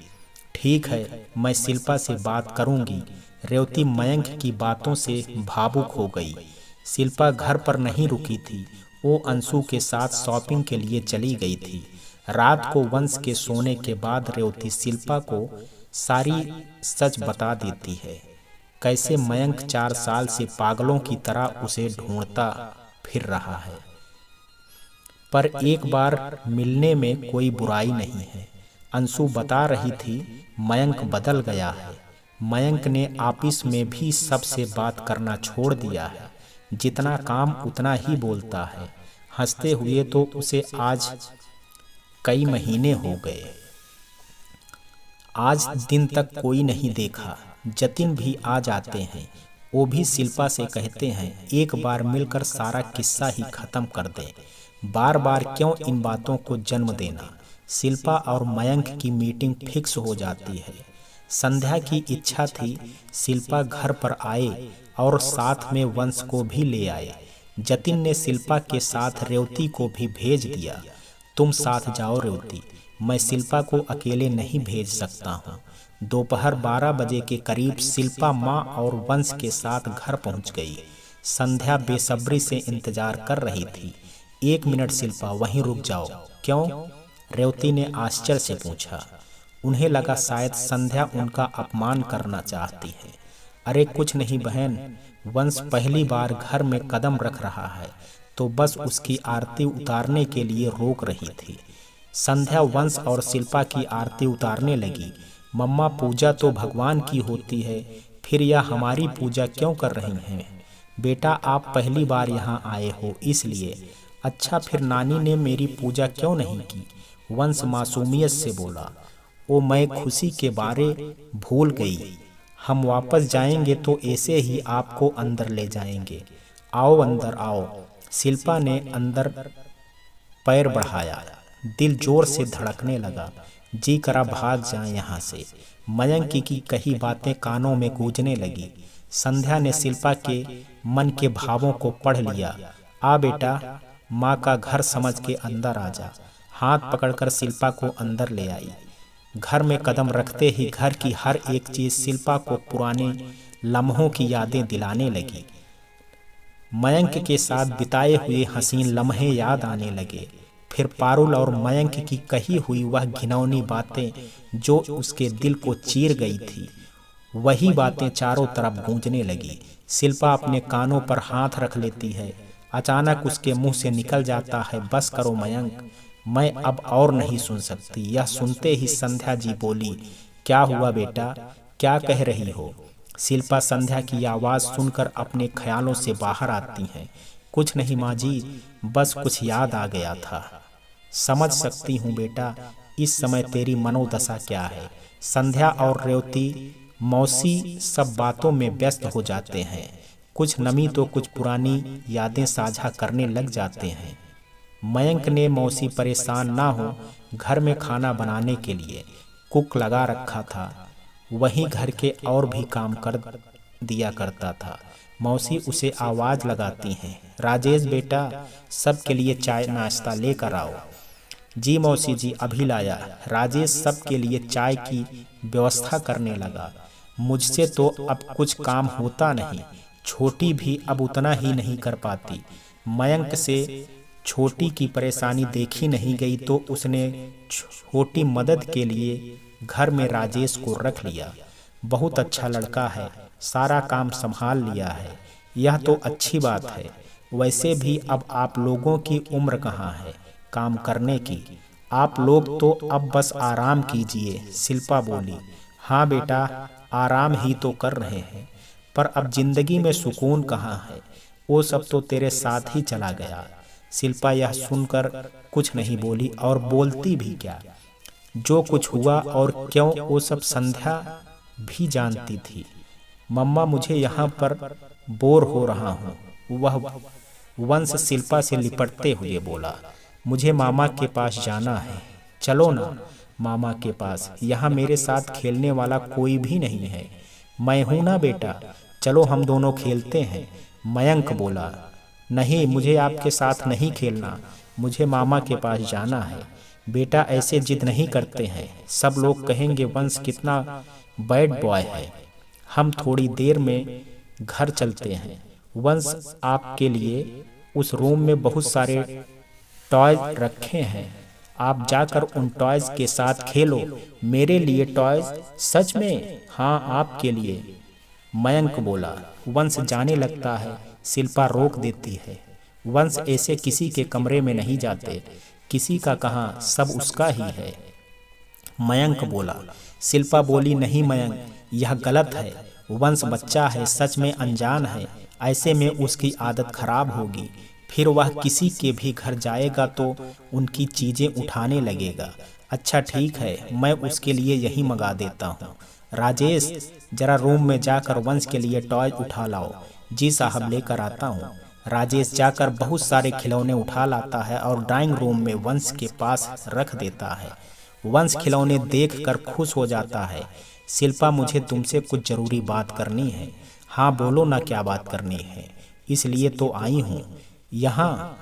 B: ठीक है, मैं शिल्पा से बात करूँगी। रेवती मयंक की बातों से भावुक हो गई। शिल्पा घर पर नहीं रुकी थी, वो अंशु के साथ शॉपिंग के लिए चली गई थी। रात को वंश के सोने के बाद रेवती शिल्पा को सारी सच बता देती है। कैसे मयंक 4 साल से पागलों की तरह उसे ढूंढता फिर रहा है, पर एक बार मिलने में कोई बुराई नहीं है। अंशु बता रही थी, मयंक बदल गया है। मयंक ने ऑफिस में भी सबसे बात करना छोड़ दिया है। जितना काम उतना ही बोलता है। हंसते हुए तो उसे आज कई महीने हो गए। आज दिन तक कोई नहीं देखा। जतिन भी आ जाते हैं। वो भी शिल्पा से कहते हैं, एक बार मिलकर सारा किस्सा ही खत्म कर दें। बार बार क्यों इन बातों को जन्म देना। शिल्पा और मयंक की मीटिंग फिक्स हो जाती है। संध्या की इच्छा थी शिल्पा घर पर आए और साथ में वंश को भी ले आए। जतिन ने शिल्पा के साथ रेवती को भी भेज दिया। तुम साथ जाओ रेवती, मैं शिल्पा को अकेले नहीं भेज सकता हूँ। दोपहर 12 बजे के करीब शिल्पा माँ और वंश के साथ घर पहुँच गई। संध्या बेसब्री से इंतजार कर रही थी। 1 मिनट शिल्पा, वहीं रुक जाओ। क्यों? रेवती ने आश्चर्य से पूछा। उन्हें लगा शायद संध्या उनका अपमान करना चाहती है। अरे कुछ नहीं बहन, वंश पहली बार घर में कदम रख रहा है तो बस उसकी आरती उतारने के लिए रोक रही थी। संध्या वंश और शिल्पा की आरती उतारने लगी। मम्मा, पूजा तो भगवान की होती है, फिर यह हमारी पूजा क्यों कर रही हैं? बेटा, आप पहली बार यहाँ आए हो इसलिए। अच्छा, फिर नानी ने मेरी पूजा क्यों नहीं की? वंश मासूमियत से बोला। ओ, मैं खुशी के बारे भूल गई। हम वापस जाएंगे तो ऐसे ही आपको अंदर ले जाएंगे। आओ अंदर आओ। शिल्पा ने अंदर पैर बढ़ाया। दिल जोर से धड़कने लगा। जी करा भाग जाए यहाँ से। मयंक की कही बातें कानों में गूंजने लगी। संध्या ने शिल्पा के मन के भावों को पढ़ लिया। आ बेटा, माँ का घर समझ के अंदर आ जा। हाथ पकड़कर शिल्पा को अंदर ले आई। घर में कदम रखते ही घर की हर एक चीज शिल्पा को पुराने लम्हों की यादें दिलाने लगी। मयंक के साथ बिताए हुए हसीन लम्हे याद आने लगे। फिर पारुल और मयंक की कही हुई वह घिनौनी बातें जो उसके दिल को चीर गई थी, वही बातें चारों तरफ गूंजने लगी। शिल्पा अपने कानों पर हाथ रख लेती है। अचानक उसके मुंह से निकल जाता है, बस करो मयंक, मैं अब और नहीं सुन सकती। यह सुनते ही संध्या जी बोली, क्या हुआ बेटा, क्या कह रही हो? शिल्पा संध्या की आवाज़ सुनकर अपने ख्यालों से बाहर आती हैं। कुछ नहीं माँ जी, बस कुछ याद आ गया था। समझ सकती हूँ बेटा, इस समय तेरी मनोदशा क्या है। संध्या और रेवती मौसी सब बातों में व्यस्त हो जाते हैं। कुछ नमी तो कुछ पुरानी यादें साझा करने लग जाते हैं। मयंक ने मौसी परेशान ना हो घर में खाना बनाने के लिए कुक लगा रखा था। वही घर के और भी काम कर दिया करता था। मौसी उसे आवाज लगाती हैं, राजेश बेटा, सबके लिए चाय नाश्ता लेकर आओ। जी मौसी जी, अभी लाया। राजेश सबके लिए चाय की व्यवस्था करने लगा। मुझसे तो अब कुछ काम होता नहीं। छोटी भी अब उतना ही नहीं कर पाती। मयंक से छोटी की परेशानी देखी नहीं गई तो उसने छोटी मदद के लिए घर में राजेश को रख लिया। बहुत अच्छा लड़का है, सारा काम संभाल लिया है। यह तो अच्छी बात है। वैसे भी अब आप लोगों की उम्र कहाँ है काम करने की। आप लोग तो अब बस आराम कीजिए। शिल्पा बोली, हाँ बेटा, आराम ही तो कर रहे हैं, पर अब जिंदगी में सुकून कहाँ है। वो सब तो तेरे साथ ही चला गया। शिल्पा यह सुनकर कुछ नहीं बोली और बोलती भी क्या। जो कुछ हुआ और क्यों वो सब संध्या भी जानती थी। मम्मा, मुझे यहाँ पर बोर हो रहा हूँ, वह वंश शिल्पा से लिपटते हुए बोला। मुझे मामा के पास जाना है। चलो ना मामा के पास, यहाँ मेरे साथ खेलने वाला कोई भी नहीं है। मैं हूं ना बेटा, चलो हम दोनों खेलते हैं। मयंक बोला, नहीं, मुझे आपके साथ नहीं खेलना, मुझे मामा के पास जाना है। बेटा ऐसे जिद नहीं करते हैं, सब लोग कहेंगे वंश कितना बैड बॉय है। हम थोड़ी देर में घर चलते हैं। वंश आपके लिए उस रूम में बहुत सारे टॉयज रखे हैं, आप जाकर उन टॉयज के साथ खेलो। मेरे लिए टॉयज? सच में? हाँ, आपके लिए, मयंक बोला। वंश जाने लगता है, शिल्पा रोक देती है। वंश ऐसे किसी के कमरे में नहीं जाते। किसी का कहाँ, सब उसका ही है, मयंक बोला। शिल्पा बोली, नहीं मयंक, यह गलत है। वंश बच्चा है, सच में अनजान है। ऐसे में उसकी आदत खराब होगी। फिर वह किसी के भी घर जाएगा तो उनकी चीजें उठाने लगेगा। अच्छा ठीक है, मैं उसके लिए यही मंगा देता हूँ। राजेश, जरा रूम में जाकर वंश के लिए टॉय उठा लाओ। जी साहब, लेकर आता हूँ। राजेश जाकर बहुत सारे खिलौने उठा लाता है और ड्राइंग रूम में वंश के पास रख देता है। वंश खिलौने देखकर खुश हो जाता है। शिल्पा, मुझे तुमसे कुछ जरूरी बात करनी है। हाँ बोलो ना, क्या बात करनी है? इसलिए तो आई हूँ। यहाँ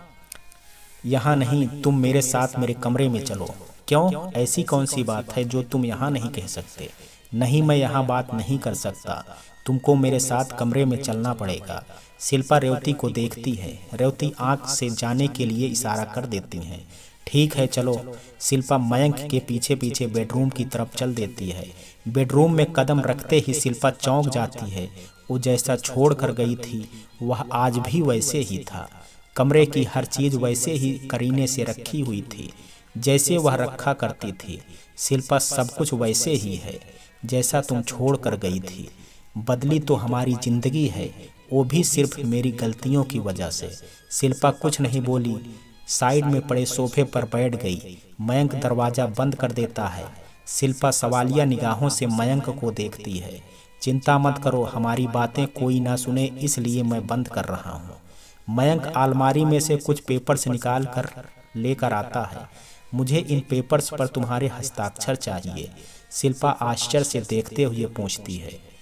B: नहीं, तुम मेरे साथ मेरे कमरे में चलो। क्यों, ऐसी कौन सी बात है जो तुम यहाँ नहीं कह सकते? नहीं, मैं यहाँ बात नहीं कर सकता, तुमको मेरे साथ कमरे में चलना पड़ेगा। शिल्पा रेवती को देखती है। रेवती आंख से जाने के लिए इशारा कर देती हैं। ठीक है चलो। शिल्पा मयंक के पीछे पीछे बेडरूम की तरफ चल देती है। बेडरूम में कदम रखते ही शिल्पा चौंक जाती है। वो जैसा छोड़ कर गई थी वह आज भी वैसे ही था। कमरे की हर चीज वैसे ही करीने से रखी हुई थी जैसे वह रखा करती थी। शिल्पा, सब कुछ वैसे ही है जैसा तुम छोड़ कर गई थी। बदली तो हमारी जिंदगी है, वो भी सिर्फ मेरी गलतियों की वजह से। शिल्पा कुछ नहीं बोली, साइड में पड़े सोफे पर बैठ गई। मयंक दरवाजा बंद कर देता है। शिल्पा सवालिया निगाहों से मयंक को देखती है। चिंता मत करो, हमारी बातें कोई ना सुने इसलिए मैं बंद कर रहा हूँ। मयंक अलमारी में से कुछ पेपर्स निकाल कर लेकर आता है। मुझे इन पेपर्स पर तुम्हारे हस्ताक्षर चाहिए। शिल्पा आश्चर्य से देखते हुए पूछती है,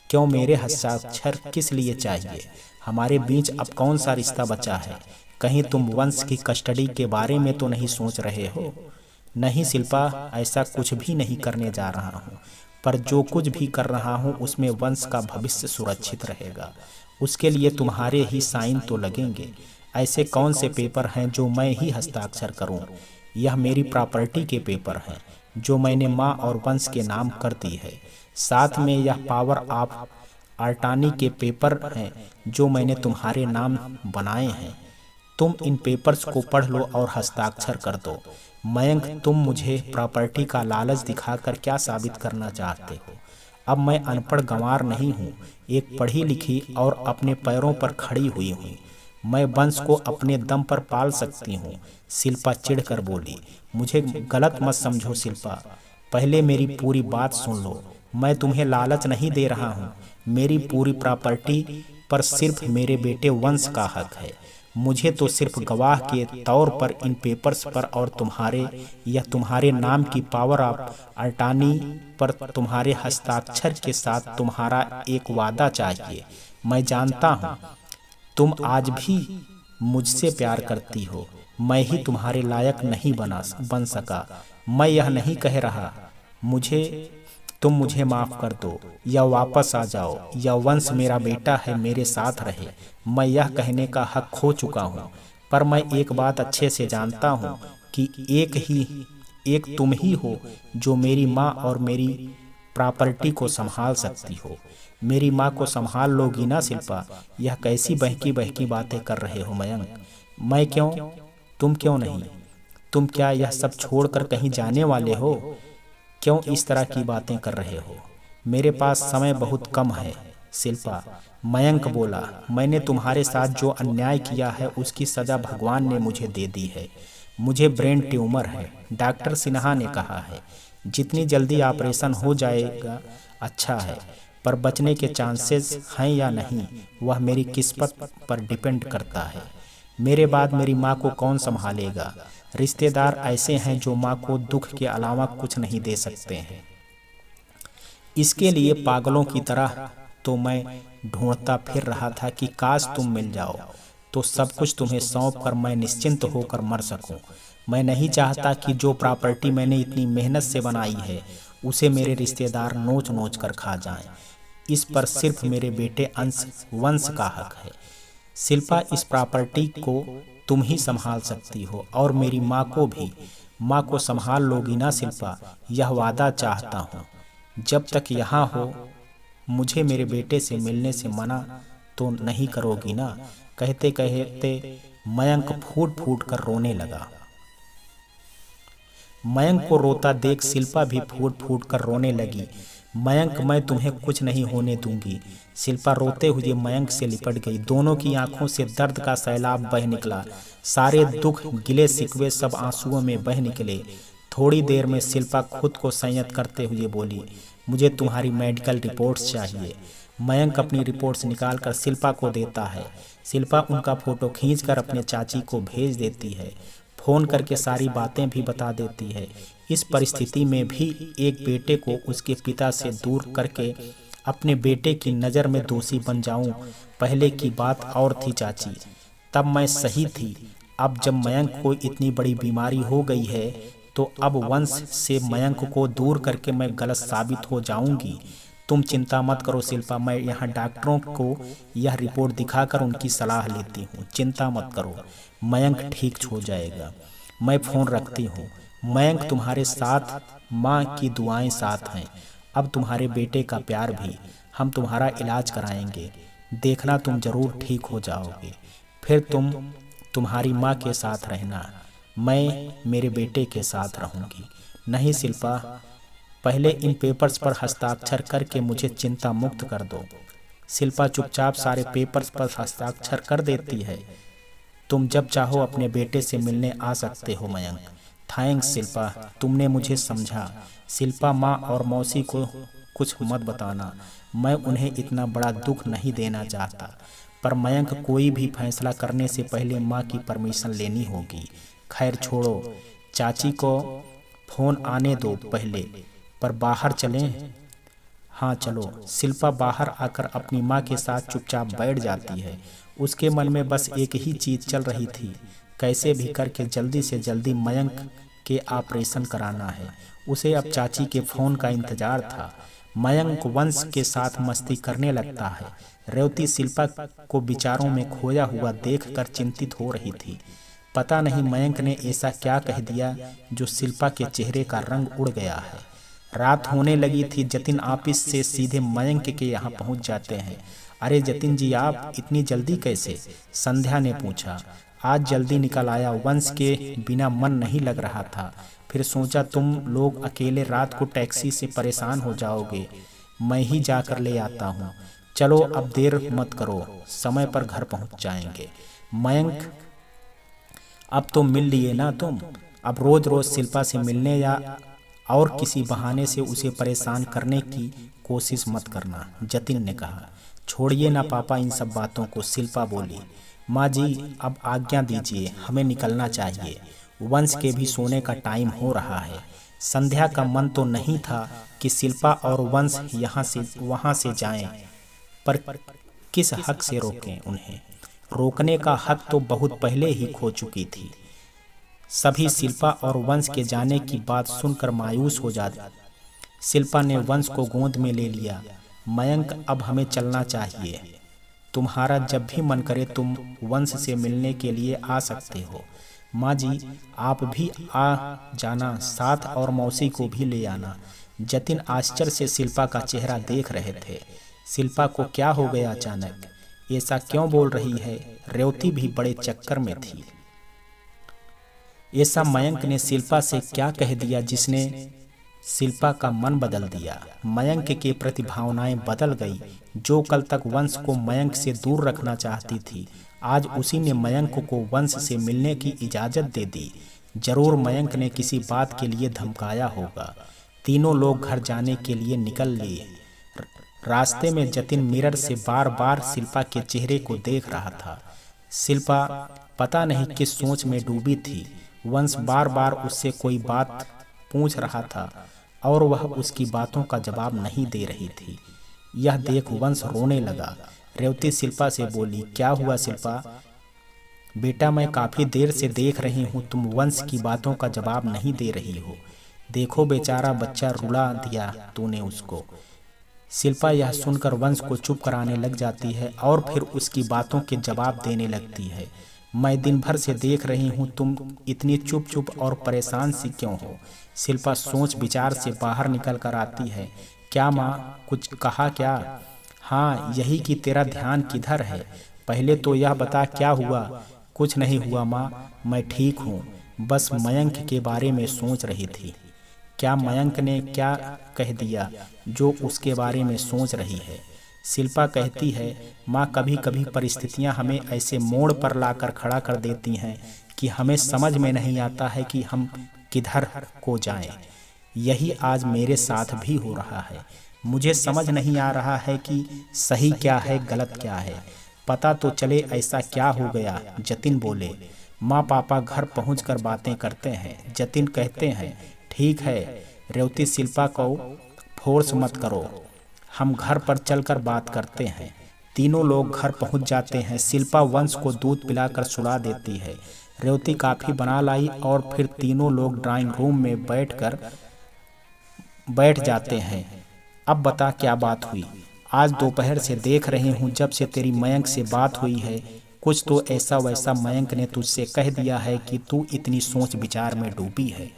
B: क्यों, मेरे हस्ताक्षर किस लिए चाहिए? हमारे बीच अब कौन सा रिश्ता बचा है? कहीं तुम वंश की कस्टडी के बारे में तो नहीं सोच रहे हो? नहीं शिल्पा, ऐसा कुछ भी नहीं करने जा रहा हूँ, पर जो कुछ भी कर रहा हूँ उसमें वंश का भविष्य सुरक्षित रहेगा। उसके लिए तुम्हारे ही साइन तो लगेंगे। ऐसे कौन से पेपर हैं जो मैं ही हस्ताक्षर करूं? यह मेरी प्रॉपर्टी के पेपर हैं जो मैंने माँ और वंश के नाम कर दी है। साथ में यह पावर ऑफ अटॉर्नी के पेपर हैं जो मैंने तुम्हारे नाम बनाए हैं। तुम इन पेपर्स को पढ़ लो और हस्ताक्षर कर दो। मयंक, तुम मुझे प्रॉपर्टी का लालच दिखाकर क्या साबित करना चाहते हो? अब मैं अनपढ़ गंवार नहीं हूँ, एक पढ़ी लिखी और अपने पैरों पर खड़ी हुई हूँ। मैं वंश को अपने दम पर पाल सकती हूँ। शिल्पा चिढ़कर बोली। मुझे गलत मत समझो शिल्पा, पहले मेरी पूरी बात सुन लो। मैं तुम्हें लालच नहीं दे रहा हूँ। मेरी पूरी प्रॉपर्टी पर सिर्फ मेरे बेटे वंश का हक है। मुझे तो सिर्फ गवाह के तौर पर इन पेपर्स पर और तुम्हारे नाम की पावर ऑफ अटॉर्नी पर तुम्हारे हस्ताक्षर के साथ तुम्हारा एक वादा चाहिए। मैं जानता हूँ तुम आज भी मुझसे प्यार करती हो, मैं ही तुम्हारे लायक नहीं बन सका। मैं यह नहीं कह रहा तुम मुझे माफ कर दो या वापस आ जाओ या वंश मेरा बेटा है मेरे साथ रहे। मैं यह कहने का हक खो चुका हूँ, पर मैं एक बात अच्छे से जानता हूँ कि एक तुम ही हो जो मेरी माँ और मेरी प्रॉपर्टी को संभाल सकती हो। मेरी माँ को संभाल लोगी ना शिल्पा? यह कैसी बहकी बहकी बातें कर रहे हो मयंक? मैं क्यों, तुम क्यों नहीं? तुम क्या यह सब छोड़कर कहीं जाने वाले हो? क्यों इस तरह की बातें कर रहे हो? मेरे पास समय बहुत कम है शिल्पा, मयंक बोला। मैंने तुम्हारे साथ जो अन्याय किया है उसकी सजा भगवान ने मुझे दे दी है। मुझे ब्रेन ट्यूमर है, डॉक्टर सिन्हा ने कहा है। जितनी जल्दी ऑपरेशन हो जाएगा अच्छा है, पर बचने के चांसेस हैं या नहीं वह मेरी किस्मत पर डिपेंड करता है। मेरे बाद मेरी माँ को कौन संभालेगा? रिश्तेदार ऐसे हैं जो माँ को दुख के अलावा कुछ नहीं दे सकते हैं। इसके लिए पागलों की तरह तो मैं ढूंढता फिर रहा था कि काश तुम मिल जाओ तो सब कुछ तुम्हें सौंप कर मैं निश्चिंत होकर मर सकूं। मैं नहीं चाहता कि जो प्रॉपर्टी मैंने इतनी मेहनत से बनाई है उसे मेरे रिश्तेदार नोच नोच कर खा जाएं। इस पर सिर्फ मेरे बेटे वंश का हक है। शिल्पा, इस प्रॉपर्टी को तुम ही संभाल सकती हो और मेरी माँ को भी। माँ को संभाल लोगी ना शिल्पा? यह वादा चाहता हूँ। जब तक यहाँ हो मुझे मेरे बेटे से मिलने से मना तो नहीं करोगी ना? कहते कहते मयंक फूट फूट कर रोने लगा। मयंक को रोता देख शिल्पा भी फूट फूट कर रोने लगी। मयंक, मैं तुम्हें कुछ नहीं होने दूंगी। शिल्पा रोते हुए मयंक से लिपट गई। दोनों की आंखों से दर्द का सैलाब बह निकला। सारे दुख, गिले शिकवे सब आंसुओं में बह निकले। थोड़ी देर में शिल्पा खुद को संयत करते हुए बोली, मुझे तुम्हारी मेडिकल रिपोर्ट्स चाहिए। मयंक अपनी रिपोर्ट्स निकालकर शिल्पा को देता है। शिल्पा उनका फोटो खींचकर अपने चाची को भेज देती है। फोन करके सारी बातें भी बता देती है। इस परिस्थिति में भी एक बेटे को उसके पिता से दूर करके अपने बेटे की नज़र में दोषी बन जाऊं, पहले की बात और थी चाची, तब मैं सही थी। अब जब मयंक को इतनी बड़ी बीमारी हो गई है तो अब वंश से मयंक को दूर करके मैं गलत साबित हो जाऊंगी। तुम चिंता मत करो शिल्पा, मैं यहाँ डॉक्टरों को यह रिपोर्ट दिखाकर उनकी सलाह लेती हूँ। चिंता मत करो, मयंक ठीक हो जाएगा। मैं फ़ोन रखती हूँ। मयंक, तुम्हारे साथ माँ की दुआएं साथ हैं। अब तुम्हारे बेटे का प्यार भी। हम तुम्हारा इलाज कराएंगे, देखना तुम जरूर ठीक हो जाओगे। फिर तुम्हारी माँ के साथ रहना, मैं मेरे बेटे के साथ रहूँगी। नहीं शिल्पा, पहले इन पेपर्स पर हस्ताक्षर करके मुझे चिंता मुक्त कर दो। शिल्पा चुपचाप सारे पेपर्स पर हस्ताक्षर कर देती है। तुम जब चाहो अपने बेटे से मिलने आ सकते हो मयंक। थैंक्स शिल्पा, तुमने मुझे समझा। शिल्पा, माँ और मौसी को कुछ मत बताना, मैं उन्हें इतना बड़ा दुख नहीं देना चाहता। पर मयंक, कोई भी फैसला करने से पहले माँ की परमिशन लेनी होगी। खैर छोड़ो, चाची को फ़ोन आने दो पहले। पर बाहर चलें? हाँ चलो। शिल्पा बाहर आकर अपनी माँ के साथ चुपचाप बैठ जाती है। उसके मन में बस एक ही चीज़ चल रही थी, कैसे भी करके जल्दी से जल्दी मयंक के ऑपरेशन कराना है। उसे अब चाची के फ़ोन का इंतज़ार था। मयंक वंश के साथ मस्ती करने लगता है। रेवती शिल्पा को विचारों में खोया हुआ देखकर चिंतित हो रही थी। पता नहीं मयंक ने ऐसा क्या कह दिया जो शिल्पा के चेहरे का रंग उड़ गया है। रात होने लगी थी। जतिन ऑफिस से सीधे मयंक के यहाँ पहुँच जाते हैं। अरे जतिन जी, आप इतनी जल्दी कैसे? संध्या ने पूछा। आज जल्दी निकल आया, वंश के बिना मन नहीं लग रहा था। फिर सोचा तुम लोग अकेले रात को टैक्सी से परेशान हो जाओगे, मैं ही जाकर ले आता हूँ। चलो अब देर मत करो, समय पर घर पहुँच जाएंगे। मयंक, अब तो मिल लिए ना तुम, अब रोज रोज शिल्पा से मिलने या और किसी बहाने से उसे परेशान करने की कोशिश मत करना, जतिन ने कहा। छोड़िए ना पापा इन सब बातों को, शिल्पा बोली। माँ जी अब आज्ञा दीजिए, हमें निकलना चाहिए, वंश के भी सोने का टाइम हो रहा है। संध्या का मन तो नहीं था कि शिल्पा और वंश यहाँ से वहाँ से जाएं, पर किस हक से रोकें उन्हें? रोकने का हक तो बहुत पहले ही खो चुकी थी। सभी शिल्पा और वंश के जाने की बात सुनकर मायूस हो जाते। शिल्पा ने वंश को गोद में ले लिया। मयंक अब हमें चलना चाहिए, तुम्हारा जब भी मन करे तुम वंश से मिलने के लिए आ सकते हो। माँ जी आप भी आ जाना साथ और मौसी को भी ले आना। जतिन आश्चर्य से शिल्पा का चेहरा देख रहे थे। शिल्पा को क्या हो गया अचानक, ऐसा क्यों बोल रही है? रेवती भी बड़े चक्कर में थी। ऐसा मयंक ने शिल्पा से क्या कह दिया जिसने शिल्पा का मन बदल दिया? मयंक के प्रति भावनाएं बदल गई। जो कल तक वंश को मयंक से दूर रखना चाहती थी, आज उसी ने मयंक को वंश से मिलने की इजाजत दे दी। जरूर मयंक ने किसी बात के लिए धमकाया होगा। तीनों लोग घर जाने के लिए निकल लिए। रास्ते में जतिन मिरर से बार बार शिल्पा के चेहरे को देख रहा था। शिल्पा पता नहीं किस सोच में डूबी थी। वंश बार बार उससे कोई बात पूछ रहा था और वह उसकी बातों का जवाब नहीं दे रही थी। यह देख वंश रोने लगा। रेवती शिल्पा से बोली, क्या हुआ शिल्पा? बेटा मैं काफी देर से देख रही हूँ तुम वंश की बातों का जवाब नहीं दे रही हो। देखो बेचारा बच्चा रुला दिया तूने उसको। शिल्पा यह सुनकर वंश को चुप कराने लग जाती है और फिर उसकी बातों के जवाब देने लगती है। मैं दिन भर से देख रही हूँ तुम इतनी चुप चुप और परेशान सी क्यों हो? शिल्पा सोच विचार से बाहर निकल कर आती है। क्या माँ कुछ कहा क्या? हाँ यही कि तेरा ध्यान किधर है, पहले तो यह बता क्या हुआ? कुछ नहीं हुआ माँ, मैं ठीक हूँ, बस मयंक के बारे में सोच रही थी। क्या मयंक ने क्या कह दिया जो उसके बारे में सोच रही है? शिल्पा कहती है माँ कभी कभी परिस्थितियाँ हमें ऐसे मोड़ पर लाकर खड़ा कर देती हैं कि हमें समझ में नहीं आता है कि हम किधर को जाएं। यही आज मेरे साथ भी हो रहा है। मुझे समझ नहीं आ रहा है कि सही क्या है गलत क्या है। पता तो चले ऐसा क्या हो गया। जतिन बोले। माँ पापा घर पहुंचकर बातें करते हैं। जतिन कहते हैं ठीक है। रेवती शिल्पा को फोर्स मत करो, हम घर पर चलकर बात करते हैं। तीनों लोग घर पहुंच जाते हैं। शिल्पा वंश को दूध पिलाकर सुला देती है। रेवती काफी बना लाई और फिर तीनों लोग ड्राइंग रूम में बैठ जाते हैं। अब बता क्या बात हुई? आज दोपहर से देख रही हूँ जब से तेरी मयंक से बात हुई है, कुछ तो ऐसा वैसा मयंक ने तुझसे कह दिया है कि तू इतनी सोच विचार में डूबी है।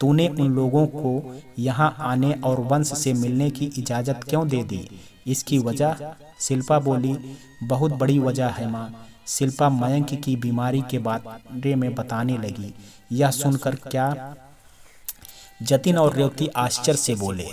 B: तूने उन लोगों को यहाँ आने और वंश से मिलने की इजाज़त क्यों दे दी? इसकी वजह? शिल्पा बोली, बहुत बड़ी वजह है माँ। शिल्पा मयंक की बीमारी के बारे में बताने लगी। यह सुनकर क्या? जतिन और रेवती आश्चर्य से बोले,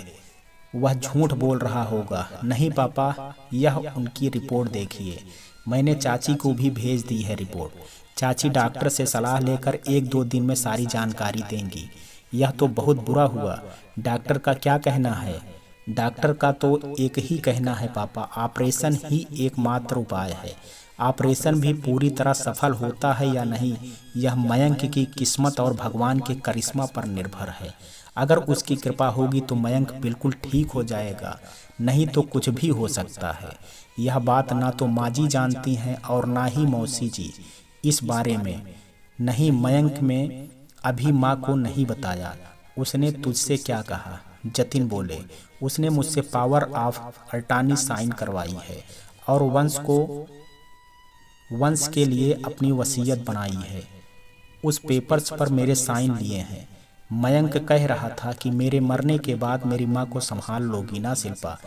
B: वह झूठ बोल रहा होगा। नहीं पापा, यह उनकी रिपोर्ट देखिए, मैंने चाची को भी भेज दी है रिपोर्ट। चाची डॉक्टर से सलाह लेकर 1-2 दिन में सारी जानकारी देंगी। यह तो बहुत बुरा हुआ। डॉक्टर का क्या कहना है? डॉक्टर का तो एक ही कहना है पापा, ऑपरेशन ही एकमात्र उपाय है। ऑपरेशन भी पूरी तरह सफल होता है या नहीं, यह मयंक की किस्मत और भगवान के करिश्मा पर निर्भर है। अगर उसकी कृपा होगी तो मयंक बिल्कुल ठीक हो जाएगा, नहीं तो कुछ भी हो सकता है। यह बात ना तो माँ जी जानती हैं और ना ही मौसी जी इस बारे में। नहीं, मयंक में अभी माँ को नहीं बताया। उसने तुझसे क्या कहा? जतिन बोले, उसने मुझसे पावर ऑफ अटॉर्नी साइन करवाई है और वंश के लिए अपनी वसीयत बनाई है। उस पेपर्स पर मेरे साइन लिए हैं। मयंक कह रहा था कि मेरे मरने के बाद मेरी माँ को संभाल लोगी ना शिल्पा?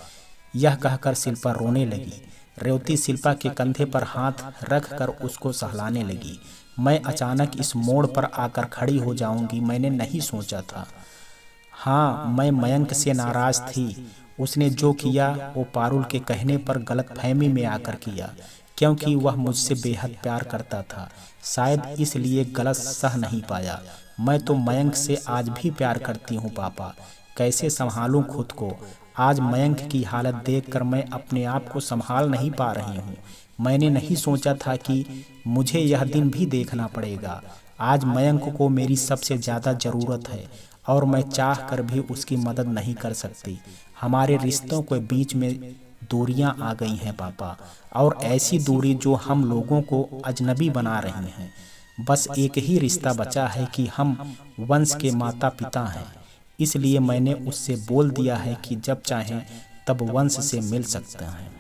B: यह कहकर शिल्पा रोने लगी। रेवती शिल्पा के कंधे पर हाथ रख कर उसको सहलाने लगी। मैं अचानक इस मोड़ पर आकर खड़ी हो जाऊंगी मैंने नहीं सोचा था। हाँ, मैं मयंक से नाराज थी। उसने जो किया वो पारुल के कहने पर गलतफहमी में आकर किया। क्योंकि वह मुझसे बेहद प्यार करता था। शायद इसलिए गलत सह नहीं पाया। मैं तो मयंक से आज भी प्यार करती हूँ पापा। कैसे संभालूं खुद को? आज मयंक की हालत देखकर मैं अपने आप को संभाल नहीं पा रही हूँ। मैंने नहीं सोचा था कि मुझे यह दिन भी देखना पड़ेगा। आज मयंक को मेरी सबसे ज़्यादा ज़रूरत है और मैं चाह कर भी उसकी मदद नहीं कर सकती। हमारे रिश्तों के बीच में दूरियां आ गई हैं पापा, और ऐसी दूरी जो हम लोगों को अजनबी बना रही हैं। बस एक ही रिश्ता बचा है कि हम वंश के माता पिता हैं। इसलिए मैंने उससे बोल दिया है कि जब चाहें तब वंश से मिल सकते हैं।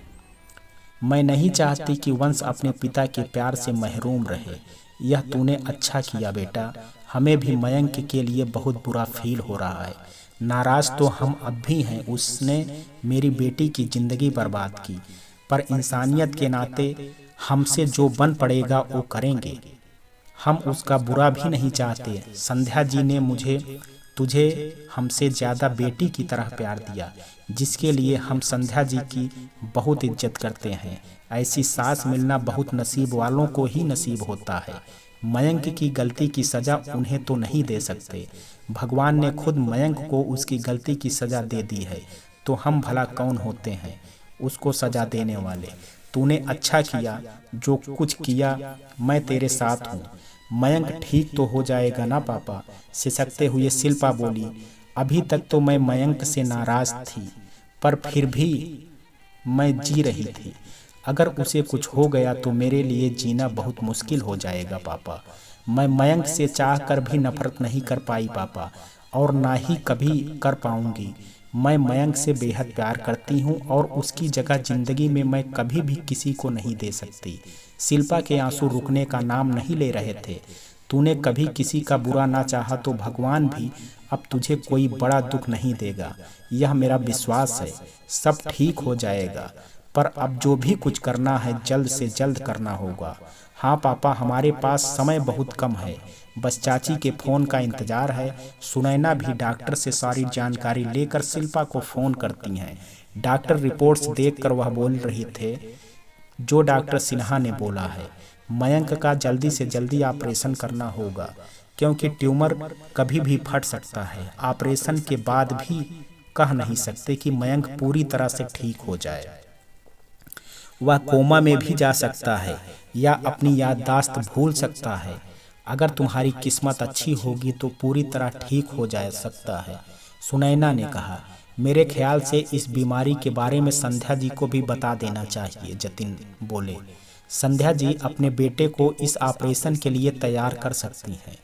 B: मैं नहीं चाहती कि वंश अपने पिता के प्यार से महरूम रहे। यह तूने अच्छा किया बेटा। हमें भी मयंक के लिए बहुत बुरा फील हो रहा है। नाराज तो हम अब भी हैं। उसने मेरी बेटी की जिंदगी बर्बाद की, पर इंसानियत के नाते हमसे जो बन पड़ेगा वो करेंगे। हम उसका बुरा भी नहीं चाहते। संध्या जी ने तुझे हमसे ज़्यादा बेटी की तरह प्यार दिया, जिसके लिए हम संध्या जी की बहुत इज्जत करते हैं। ऐसी सास मिलना बहुत नसीब वालों को ही नसीब होता है। मयंक की गलती की सज़ा उन्हें तो नहीं दे सकते। भगवान ने खुद मयंक को उसकी गलती की सज़ा दे दी है, तो हम भला कौन होते हैं उसको सज़ा देने वाले। तूने अच्छा किया जो कुछ किया। मैं तेरे साथ हूँ। मयंक ठीक तो हो जाएगा ना पापा? सिसकते हुए शिल्पा बोली। अभी तक तो मैं मयंक से नाराज थी, पर फिर भी मैं जी रही थी। अगर उसे कुछ हो गया तो मेरे लिए जीना बहुत मुश्किल हो जाएगा पापा। मैं मयंक से चाह कर भी नफरत नहीं कर पाई पापा, और ना ही कभी कर पाऊंगी। मैं मयंक से बेहद प्यार करती हूँ और उसकी जगह जिंदगी में मैं कभी भी किसी को नहीं दे सकती। शिल्पा के आंसू रुकने का नाम नहीं ले रहे थे। तूने कभी किसी का बुरा ना चाहा तो भगवान भी अब तुझे कोई बड़ा दुख नहीं देगा। यह मेरा विश्वास है। सब ठीक हो जाएगा, पर अब जो भी कुछ करना है जल्द से जल्द करना होगा। हाँ पापा, हमारे पास समय बहुत कम है। बस चाची के फ़ोन का इंतज़ार है। सुनैना भी डॉक्टर से सारी जानकारी लेकर शिल्पा को फ़ोन करती हैं। डॉक्टर रिपोर्ट्स देखकर वह बोल रही थे जो डॉक्टर सिन्हा ने बोला है, मयंक का जल्दी से जल्दी ऑपरेशन करना होगा, क्योंकि ट्यूमर कभी भी फट सकता है। ऑपरेशन के बाद भी कह नहीं सकते कि मयंक पूरी तरह से ठीक हो जाए। वह कोमा में भी जा सकता है या अपनी याददाश्त भूल सकता है। अगर तुम्हारी किस्मत अच्छी होगी तो पूरी तरह ठीक हो जा सकता है। सुनैना ने कहा। मेरे ख्याल से इस बीमारी के बारे में संध्या जी को भी बता देना चाहिए, जतिन बोले। संध्या जी अपने बेटे को इस ऑपरेशन के लिए तैयार कर सकती हैं।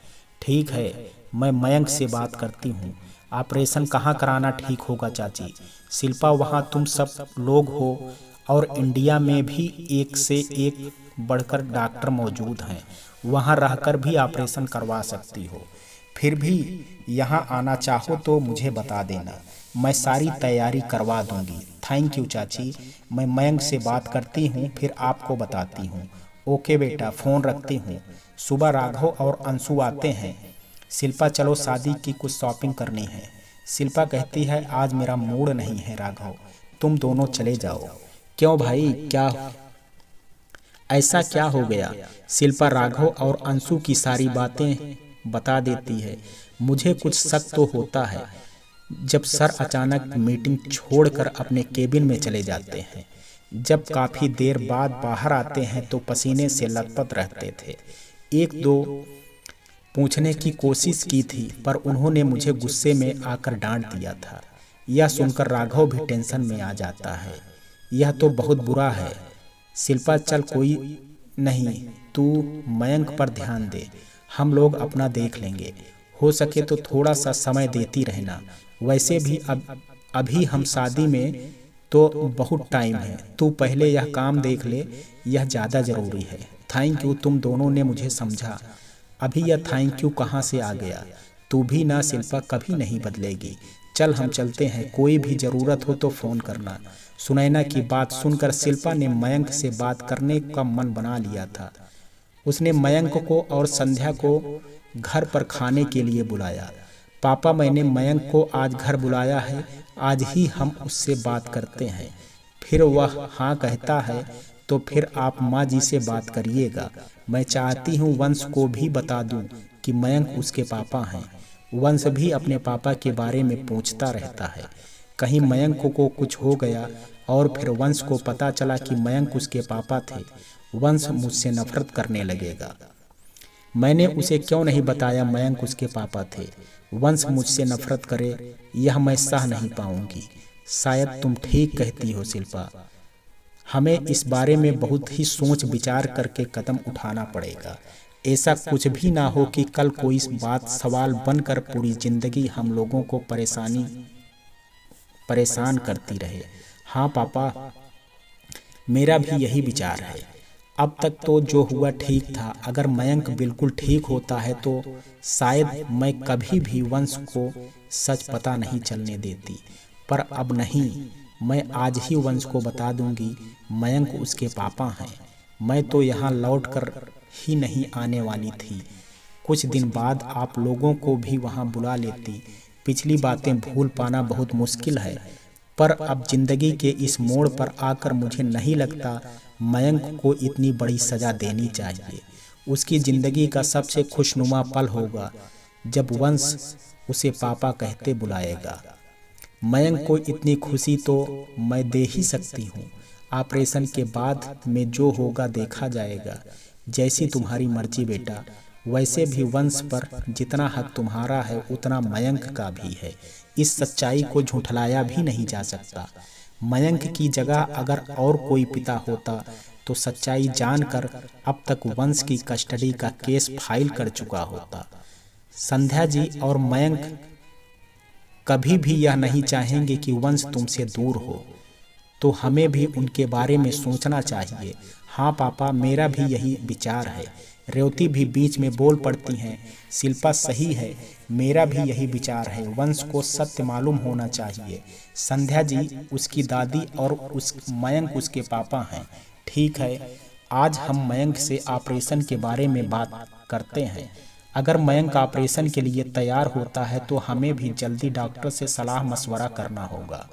B: ठीक है, मैं मयंक से बात करती हूँ। ऑपरेशन कहाँ कराना ठीक होगा चाची? शिल्पा, वहाँ तुम सब लोग हो और इंडिया में भी एक से एक बढ़कर डॉक्टर मौजूद हैं। वहाँ रहकर भी ऑपरेशन करवा सकती हो। फिर भी यहाँ आना चाहो तो मुझे बता देना, मैं सारी तैयारी करवा दूंगी। थैंक यू चाची, मैं मयंक से बात करती हूँ, फिर आपको बताती हूँ। ओके बेटा, फ़ोन रखती हूँ। सुबह राघव और अंशु आते हैं। शिल्पा, चलो शादी की कुछ शॉपिंग करनी है। शिल्पा कहती है, आज मेरा मूड नहीं है राघव, तुम दोनों चले जाओ। क्यों भाई, क्या ऐसा क्या हो गया? शिल्पा राघव और अंशु की सारी बातें बता देती है। मुझे कुछ शक तो होता है जब सर अचानक मीटिंग छोड़कर अपने केबिन में चले जाते हैं। जब काफ़ी देर बाद बाहर आते हैं तो पसीने से लथपथ रहते थे। एक दो पूछने की कोशिश की थी, पर उन्होंने मुझे गुस्से में आकर डांट दिया था। यह सुनकर राघव भी टेंशन में आ जाता है। यह तो बहुत बुरा है। शिल्पा, चल कोई नहीं, तू मयंक पर ध्यान दे, हम लोग अपना देख लेंगे। हो सके तो थोड़ा सा समय देती रहना। वैसे भी अभी हम शादी में तो बहुत टाइम है। तू पहले यह काम देख ले, यह ज़्यादा ज़रूरी है। थैंक यू, तुम दोनों ने मुझे समझा। अभी यह थैंक यू कहाँ से आ गया? तू भी ना शिल्पा, कभी नहीं बदलेगी। चल हम चलते हैं, कोई भी ज़रूरत हो तो फ़ोन करना। सुनैना की बात सुनकर शिल्पा ने मयंक से बात करने का मन बना लिया था। उसने मयंक को और संध्या को घर पर खाने के लिए बुलाया। पापा, मैंने मयंक को आज घर बुलाया है, आज ही हम उससे बात करते हैं। फिर वह हाँ कहता है तो फिर आप माँ जी से बात करिएगा। मैं चाहती हूँ वंश को भी बता दूँ कि मयंक उसके पापा हैं। वंश भी अपने पापा के बारे में पूछता रहता है। कहीं मयंक को कुछ हो गया और फिर वंश को पता चला कि मयंक उसके पापा थे, वंश मुझसे नफरत करने लगेगा। मैंने उसे क्यों नहीं बताया मयंक उसके पापा थे। वंश मुझसे नफरत करे, यह मैं सह नहीं पाऊंगी। शायद तुम ठीक कहती हो शिल्पा। हमें इस बारे में बहुत ही सोच विचार करके कदम उठाना पड़ेगा। ऐसा कुछ भी ना हो कि कल कोई बात सवाल बनकर पूरी जिंदगी हम लोगों को परेशान करती रहे। हाँ पापा, मेरा भी यही विचार है। अब तक तो जो हुआ ठीक था। अगर मयंक बिल्कुल ठीक होता है तो शायद मैं कभी भी वंश को सच पता नहीं चलने देती। पर अब नहीं, मैं आज ही वंश को बता दूंगी मयंक उसके पापा हैं। मैं तो यहाँ लौट कर ही नहीं आने वाली थी। कुछ दिन बाद आप लोगों को भी वहाँ बुला लेती। पिछली बातें भूल पाना बहुत मुश्किल है, पर अब जिंदगी के इस मोड़ पर आकर मुझे नहीं लगता मयंक को इतनी बड़ी सजा देनी चाहिए। उसकी जिंदगी का सबसे खुशनुमा पल होगा जब वंश उसे पापा कहते बुलाएगा। मयंक को इतनी खुशी तो मैं दे ही सकती हूँ। ऑपरेशन के बाद में जो होगा देखा जाएगा। जैसी तुम्हारी मर्जी बेटा। वैसे भी वंश पर जितना हक तुम्हारा है उतना मयंक का भी है। इस सच्चाई को झुठलाया भी नहीं जा सकता। मयंक की जगह अगर और कोई पिता होता तो सच्चाई जानकर अब तक वंश की कस्टडी का केस फाइल कर चुका होता। संध्या जी और मयंक कभी भी यह नहीं चाहेंगे कि वंश तुमसे दूर हो, तो हमें भी उनके बारे में सोचना चाहिए। हाँ पापा, मेरा भी यही विचार है। रेवती भी बीच में बोल पड़ती हैं। शिल्पा सही है, मेरा भी यही विचार है। वंश को सत्य मालूम होना चाहिए। संध्या जी उसकी दादी और मयंक उसके पापा हैं। ठीक है, आज हम मयंक से ऑपरेशन के बारे में बात करते हैं। अगर मयंक ऑपरेशन के लिए तैयार होता है तो हमें भी जल्दी डॉक्टर से सलाह मशवरा करना होगा।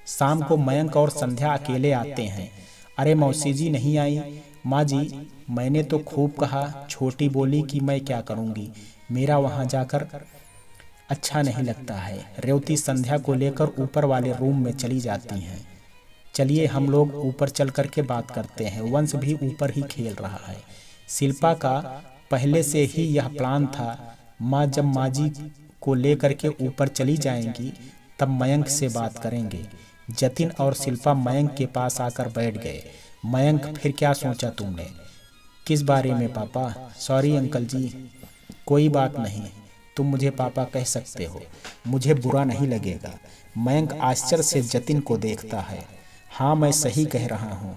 B: शाम को मयंक और संध्या अकेले आते हैं। अरे मौसी जी नहीं आई? माँ जी, मैंने तो खूब कहा। छोटी बोली कि मैं क्या करूँगी, मेरा वहाँ जाकर अच्छा नहीं लगता है। रेवती संध्या को लेकर ऊपर वाले रूम में चली जाती हैं। चलिए हम लोग ऊपर चल करके बात करते हैं। वंश भी ऊपर ही खेल रहा है। शिल्पा का पहले से ही यह प्लान था। माँ जब माँ जी को लेकर के ऊपर चली जाएंगी तब मयंक से बात करेंगे। जतिन और शिल्पा मयंक के पास आकर बैठ गए। मयंक, फिर क्या सोचा तुमने? किस बारे में पापा? सॉरी अंकल जी, कोई बात नहीं, तुम मुझे पापा कह सकते हो, मुझे बुरा नहीं लगेगा। मयंक आश्चर्य से जतिन को देखता है। हाँ, मैं सही कह रहा हूँ,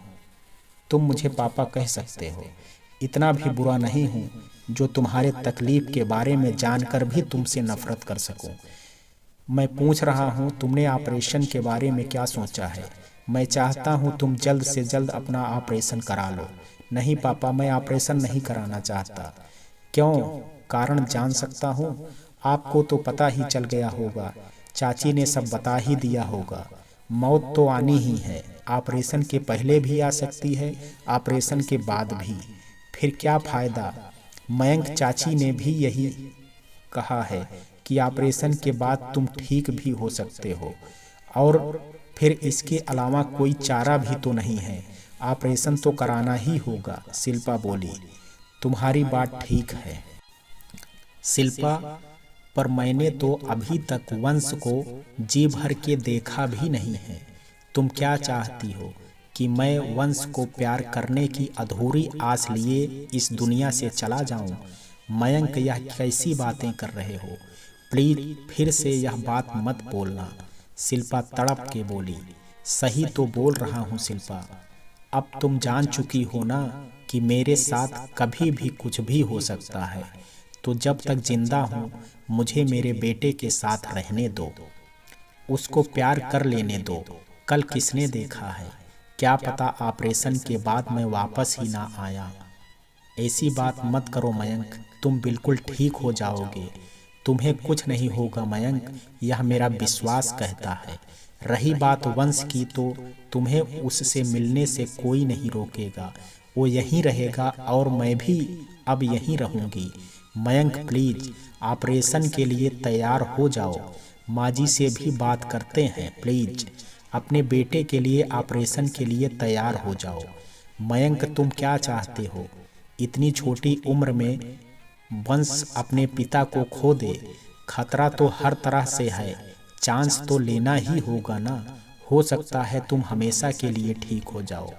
B: तुम मुझे पापा कह सकते हो। इतना भी बुरा नहीं हूँ जो तुम्हारे तकलीफ के बारे में जानकर भी तुमसे नफरत कर सकूं। मैं पूछ रहा हूँ तुमने ऑपरेशन के बारे में क्या सोचा है? मैं चाहता हूँ तुम जल्द से जल्द अपना ऑपरेशन करा लो। नहीं पापा, मैं ऑपरेशन नहीं कराना चाहता। क्यों? कारण जान सकता हूँ? आपको तो पता ही चल गया होगा, चाची ने सब बता ही दिया होगा। मौत तो आनी ही है। ऑपरेशन के पहले भी आ सकती है, ऑपरेशन के बाद भी। फिर क्या फायदा? मयंक चाची ने भी यही कहा है कि ऑपरेशन के बाद तुम ठीक भी हो सकते हो, और फिर इसके अलावा कोई चारा भी तो नहीं है। ऑपरेशन तो कराना ही होगा। शिल्पा बोली। तुम्हारी बात ठीक है शिल्पा, पर मैंने तो अभी तक वंश को जी भर के देखा भी नहीं है। तुम क्या चाहती हो कि मैं वंश को प्यार करने की अधूरी आस लिए इस दुनिया से चला जाऊं? मयंक, यह कैसी बातें कर रहे हो? प्लीज फिर से यह बात मत बोलना। शिल्पा तड़प के बोली। सही तो बोल रहा हूँ शिल्पा। अब तुम जान चुकी हो ना कि मेरे साथ कभी भी कुछ भी हो सकता है, तो जब तक जिंदा हूँ मुझे मेरे बेटे के साथ रहने दो, उसको प्यार कर लेने दो। कल किसने देखा है, क्या पता ऑपरेशन के बाद मैं वापस ही ना आया। ऐसी बात मत करो मयंक, तुम बिल्कुल ठीक हो जाओगे। तुम्हें कुछ नहीं होगा मयंक, यह मेरा विश्वास कहता है। रही बात वंश की, तो तुम्हें उससे मिलने से कोई नहीं रोकेगा। वो यहीं रहेगा और मैं भी अब यहीं रहूंगी। मयंक प्लीज ऑपरेशन के लिए तैयार हो जाओ। माँ जी से भी बात करते हैं, प्लीज अपने बेटे के लिए ऑपरेशन के लिए तैयार हो जाओ। मयंक तुम क्या चाहते हो? इतनी छोटी उम्र में वंश अपने पिता को खो दे? खतरा तो हर तरह से है, चांस तो लेना ही होगा ना। हो सकता है तुम हमेशा के लिए ठीक हो जाओ।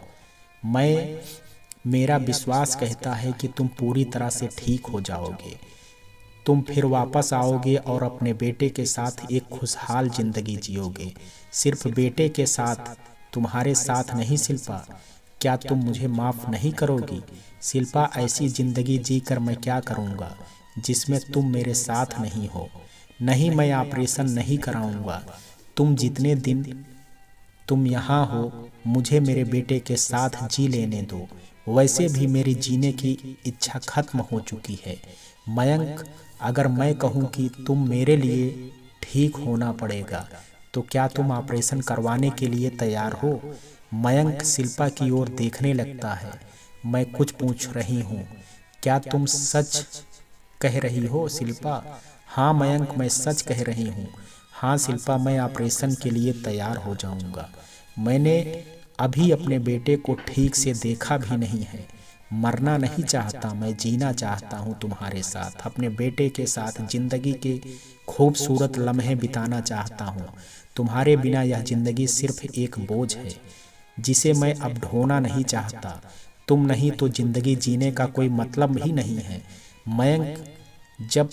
B: मेरा विश्वास कहता है कि तुम पूरी तरह से ठीक हो जाओगे। तुम फिर वापस आओगे और अपने बेटे के साथ एक खुशहाल जिंदगी जियोगे। सिर्फ बेटे के साथ, तुम्हारे साथ नहीं शिल्पा। क्या तुम मुझे माफ नहीं करोगी? शिल्पा, ऐसी जिंदगी जीकर मैं क्या करूँगा जिसमें तुम मेरे साथ नहीं हो? नहीं, मैं ऑपरेशन नहीं कराऊंगा। तुम जितने दिन तुम यहाँ हो, मुझे मेरे बेटे के साथ जी लेने दो। वैसे भी मेरी जीने की इच्छा खत्म हो चुकी है। मयंक, अगर मैं कहूँ कि तुम मेरे लिए ठीक होना पड़ेगा, तो क्या तुम ऑपरेशन करवाने के लिए तैयार हो? मयंक शिल्पा की ओर देखने लगता है। मैं कुछ पूछ रही हूँ, क्या तुम सच कह रही हो शिल्पा? हाँ मयंक, मैं सच कह रही हूँ। हाँ शिल्पा, मैं ऑपरेशन के लिए तैयार हो जाऊँगा। मैंने अभी अपने बेटे को ठीक से देखा भी नहीं है। मरना नहीं चाहता, मैं जीना चाहता हूँ तुम्हारे साथ। अपने बेटे के साथ जिंदगी के खूबसूरत लम्हे बिताना चाहता हूँ। तुम्हारे बिना यह जिंदगी सिर्फ एक बोझ है जिसे मैं अब ढोना नहीं चाहता। तुम नहीं तो जिंदगी जीने का कोई मतलब ही नहीं है। मयंक, जब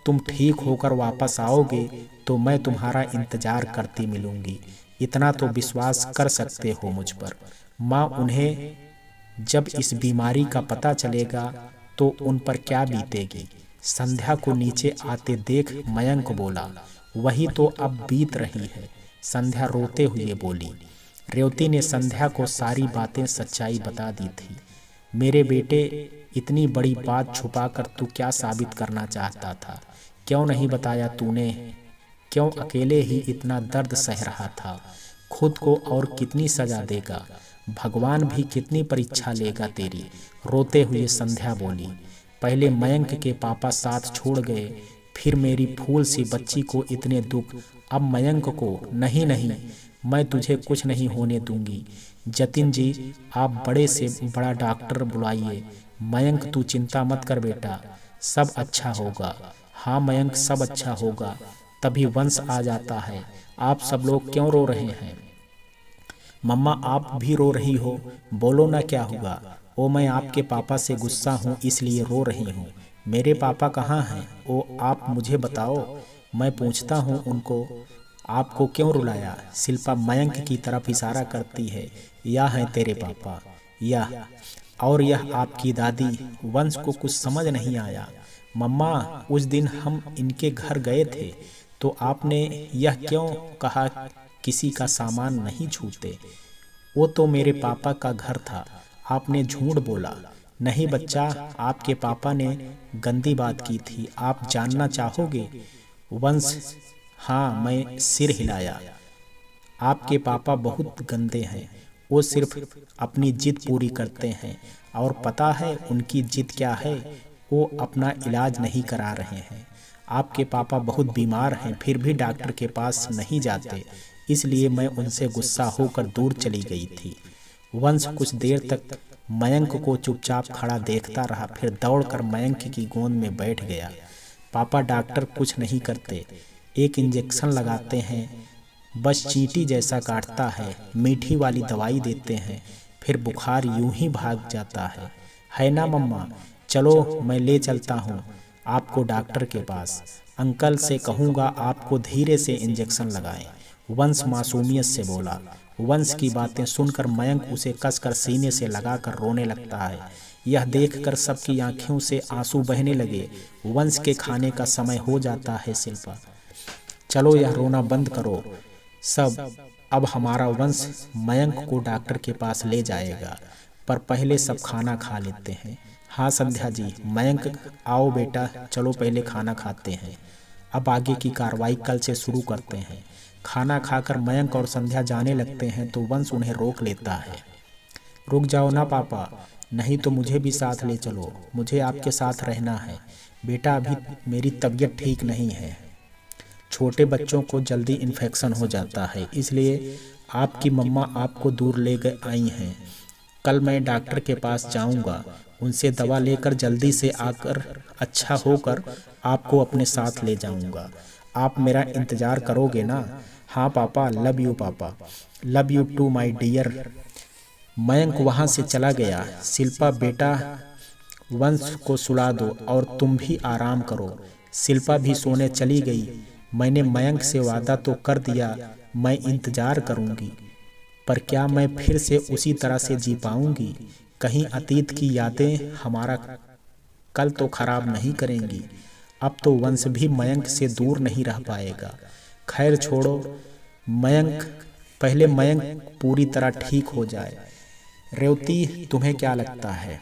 B: तुम ठीक होकर वापस आओगे तो मैं तुम्हारा इंतजार करती मिलूंगी। इतना तो विश्वास कर सकते हो मुझ पर। माँ, उन्हें जब इस बीमारी का पता चलेगा तो उन पर क्या बीतेगी? संध्या को नीचे आते देख मयंक बोला। वही तो अब बीत रही है, संध्या रोते हुए बोली। रेवती ने संध्या को सारी बातें सच्चाई बता दी थी। मेरे बेटे, इतनी बड़ी बात छुपाकर तू क्या साबित करना चाहता था? क्यों नहीं बताया तूने? क्यों अकेले ही इतना दर्द सह रहा था? खुद को और कितनी सजा देगा? भगवान भी कितनी परीक्षा लेगा तेरी? रोते हुए संध्या बोली। पहले मयंक के पापा साथ छोड़ गए, फिर मेरी फूल सी बच्ची को इतने दुख, अब मयंक को। नहीं नहीं, मैं तुझे कुछ नहीं होने दूंगी। जतिन जी, आप बड़े से बड़ा डॉक्टर बुलाइए। मयंक, तू चिंता मत कर बेटा, सब अच्छा होगा। हाँ मयंक, सब अच्छा होगा। तभी वंश आ जाता है। आप सब लोग क्यों रो रहे हैं? मम्मा, आप भी रो रही हो? बोलो ना, क्या हुआ? ओ, मैं आपके पापा से गुस्सा हूँ इसलिए रो रही हूँ। मेरे पापा कहाँ हैं? ओ, आप मुझे बताओ, मैं पूछता हूँ उनको। आपको क्यों रुलाया? शिल्पा मयंक की तरफ इशारा करती है। यह हैं तेरे पापा, यह और यह आपकी दादी। वंश को कुछ समझ नहीं आया। मम्मा, उस दिन हम इनके घर गए थे तो आपने यह क्यों कहा किसी का सामान नहीं छूते? वो तो मेरे पापा का घर था। आपने झूठ बोला। नहीं बच्चा, आपके पापा ने गंदी बात की थी। आप जानना चाहोगे? वंश, हाँ, मैं सिर हिलाया। आपके पापा बहुत गंदे हैं। वो सिर्फ अपनी जिद पूरी करते हैं। और पता है उनकी जिद क्या है? वो अपना इलाज नहीं करा रहे हैं। आपके पापा बहुत बीमार हैं, फिर भी डॉक्टर के पास नहीं जाते, इसलिए मैं उनसे गुस्सा होकर दूर चली गई थी। वंश कुछ देर तक मयंक को चुपचाप खड़ा देखता रहा, फिर दौड़कर मयंक की गोद में बैठ गया। पापा, डॉक्टर कुछ नहीं करते, एक इंजेक्शन लगाते हैं, बस चींटी जैसा काटता है, मीठी वाली दवाई देते हैं, फिर बुखार यूं ही भाग जाता है ना मम्मा? चलो मैं ले चलता हूँ आपको डॉक्टर के पास। अंकल से कहूँगा आपको धीरे से इंजेक्शन लगाएं। वंश मासूमियत से बोला। वंश की बातें सुनकर मयंक उसे कसकर सीने से लगाकर रोने लगता है। यह देखकर सबकी आंखों से आंसू बहने लगे। वंश के खाने का समय हो जाता है। शिल्पा, चलो यह रोना बंद करो सब। अब हमारा वंश मयंक को डॉक्टर के पास ले जाएगा, पर पहले सब खाना खा लेते हैं। हाँ संध्या जी, मयंक आओ बेटा, चलो पहले खाना खाते हैं, अब आगे की कार्रवाई कल से शुरू करते हैं। खाना खाकर मयंक और संध्या जाने लगते हैं तो वंश उन्हें रोक लेता है। रुक जाओ ना पापा, नहीं तो मुझे भी साथ ले चलो, मुझे आपके साथ रहना है। बेटा अभी मेरी तबीयत ठीक नहीं है। छोटे बच्चों को जल्दी इन्फेक्शन हो जाता है, इसलिए आपकी मम्मा आपको दूर ले गए आई हैं। कल मैं डॉक्टर के पास जाऊंगा, उनसे दवा लेकर जल्दी से आकर अच्छा होकर आपको अपने साथ ले जाऊंगा। आप मेरा इंतज़ार करोगे ना? हाँ पापा, लव यू पापा, love you too my dear. Mayank वहाँ से चला गया। शिल्पा, बेटा वंश को सुला दो और तुम भी आराम करो। शिल्पा भी सोने चली गई। मैंने मयंक से वादा तो कर दिया, मैं इंतजार करूंगी, पर क्या मैं फिर से उसी तरह से जी पाऊंगी? कहीं अतीत की यादें हमारा कल तो खराब नहीं करेंगी। अब तो वंश भी मयंक से दूर नहीं रह पाएगा। खैर छोड़ो, पहले मयंक पूरी तरह ठीक हो जाए। रेवती, तुम्हें क्या लगता है,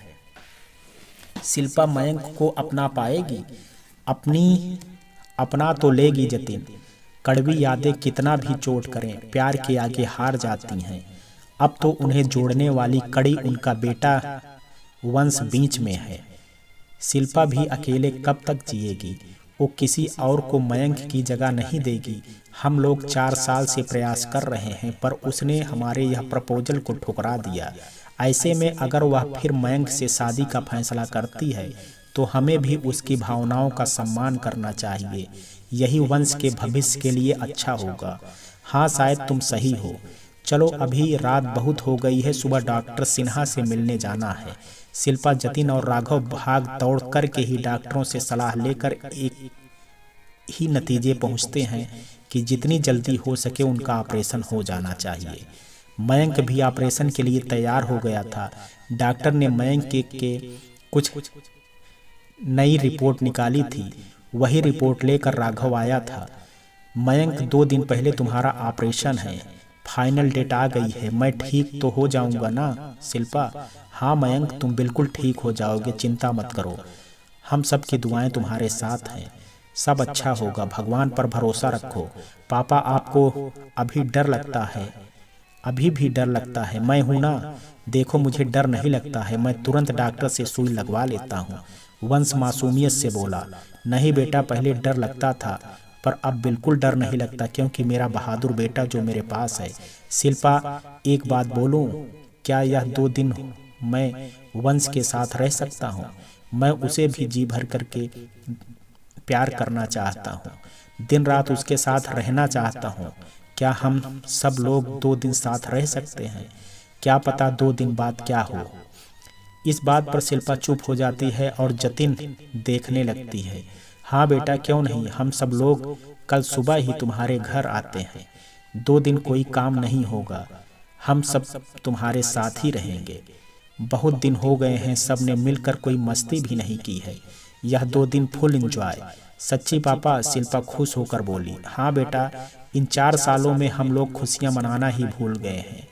B: शिल्पा मयंक को अपना पाएगी? अपना तो लेगी जतिन। कड़वी यादें कितना भी चोट करें, प्यार के आगे हार जाती हैं। अब तो उन्हें जोड़ने वाली कड़ी उनका बेटा वंश बीच में है। शिल्पा भी अकेले कब तक जिएगी? वो किसी और को मयंक की जगह नहीं देगी। हम लोग 4 साल से प्रयास कर रहे हैं, पर उसने हमारे यह प्रपोजल को ठुकरा दिया। ऐसे में अगर वह फिर मयंक से शादी का फैसला करती है तो हमें भी उसकी भावनाओं का सम्मान करना चाहिए। यही वंश के भविष्य के लिए अच्छा होगा। हाँ, शायद तुम सही हो। चलो, अभी रात बहुत हो गई है, सुबह डॉक्टर सिन्हा से मिलने जाना है। शिल्पा, जतिन और राघव भाग दौड़ करके ही डॉक्टरों से सलाह लेकर एक ही नतीजे पहुंचते हैं कि जितनी जल्दी हो सके उनका ऑपरेशन हो जाना चाहिए। मयंक भी ऑपरेशन के लिए तैयार हो गया था। डॉक्टर ने मयंक के कुछ नई रिपोर्ट निकाली थी, वही रिपोर्ट लेकर राघव आया था। मयंक, 2 दिन पहले तुम्हारा ऑपरेशन है, फाइनल डेट आ गई है। मैं ठीक तो हो जाऊंगा ना शिल्पा? हाँ मयंक, तुम बिल्कुल ठीक हो जाओगे, चिंता मत करो। हम सब की दुआएं तुम्हारे साथ हैं, सब अच्छा होगा, भगवान पर भरोसा रखो। पापा, आपको अभी डर लगता है? अभी भी डर लगता है, मैं हूं ना। देखो, मुझे डर नहीं लगता है, मैं तुरंत डॉक्टर से सुई लगवा लेता हूँ। वंश मासूमियत से बोला। नहीं बेटा, पहले डर लगता था, पर अब बिल्कुल डर नहीं लगता, क्योंकि मेरा बहादुर बेटा जो मेरे पास है। शिल्पा, एक बात बोलूं, क्या यह 2 दिन मैं वंश के साथ रह सकता हूँ? मैं उसे भी जी भर करके प्यार करना चाहता हूँ, दिन रात उसके साथ रहना चाहता हूँ। क्या हम सब लोग 2 दिन साथ रह सकते हैं? क्या पता 2 दिन बाद क्या हो। इस बात पर शिल्पा चुप हो जाती है और जतिन देखने लगती है। हाँ बेटा, क्यों नहीं, हम सब लोग कल सुबह ही तुम्हारे घर आते हैं। 2 दिन कोई काम नहीं होगा, हम सब तुम्हारे साथ ही रहेंगे। बहुत दिन हो गए हैं, सब ने मिलकर कोई मस्ती भी नहीं की है। यह 2 दिन फुल एंजॉय। सच्ची पापा? शिल्पा खुश होकर बोली। हाँ बेटा, इन 4 सालों में हम लोग खुशियां मनाना ही भूल गए हैं।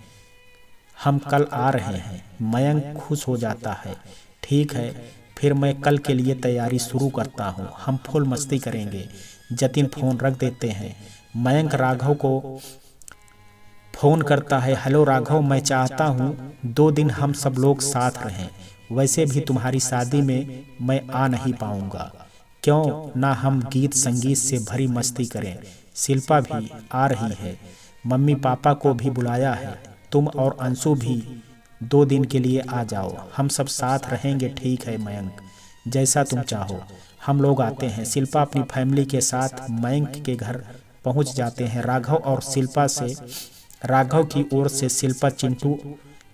B: हम कल आ रहे हैं। मयंक खुश हो जाता है। ठीक है, फिर मैं कल के लिए तैयारी शुरू करता हूँ, हम फुल मस्ती करेंगे। जतिन फोन रख देते हैं। मयंक राघव को फोन करता है। हेलो राघव, मैं चाहता हूँ 2 दिन हम सब लोग साथ रहें। वैसे भी तुम्हारी शादी में मैं आ नहीं पाऊंगा, क्यों ना हम गीत संगीत से भरी मस्ती करें। शिल्पा भी आ रही है, मम्मी पापा को भी बुलाया है, तुम और अंशु भी 2 दिन के लिए आ जाओ, हम सब साथ रहेंगे। ठीक है मयंक, जैसा तुम चाहो, हम लोग आते हैं। शिल्पा अपनी फैमिली के साथ मयंक के घर पहुंच जाते हैं। राघव की ओर से शिल्पा, चिंटू,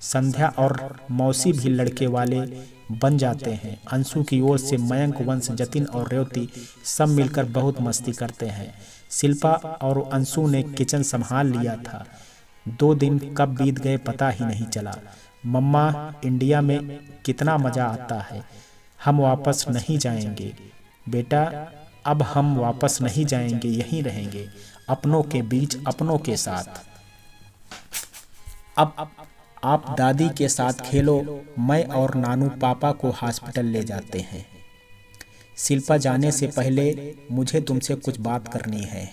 B: संध्या और मौसी भी लड़के वाले बन जाते हैं। अंशु की ओर से मयंक, वंश, जतिन और रेवती सब मिलकर बहुत मस्ती करते हैं। शिल्पा और अंशु ने किचन संभाल लिया था। 2 दिन कब बीत गए पता ही नहीं चला। मम्मा, इंडिया में कितना मजा आता है, हम वापस नहीं जाएंगे। बेटा, अब हम वापस नहीं जाएंगे, यहीं रहेंगे, अपनों के बीच, अपनों के साथ। अब आप दादी के साथ खेलो, मैं और नानू पापा को हॉस्पिटल ले जाते हैं। शिल्पा, जाने से पहले मुझे तुमसे कुछ बात करनी है।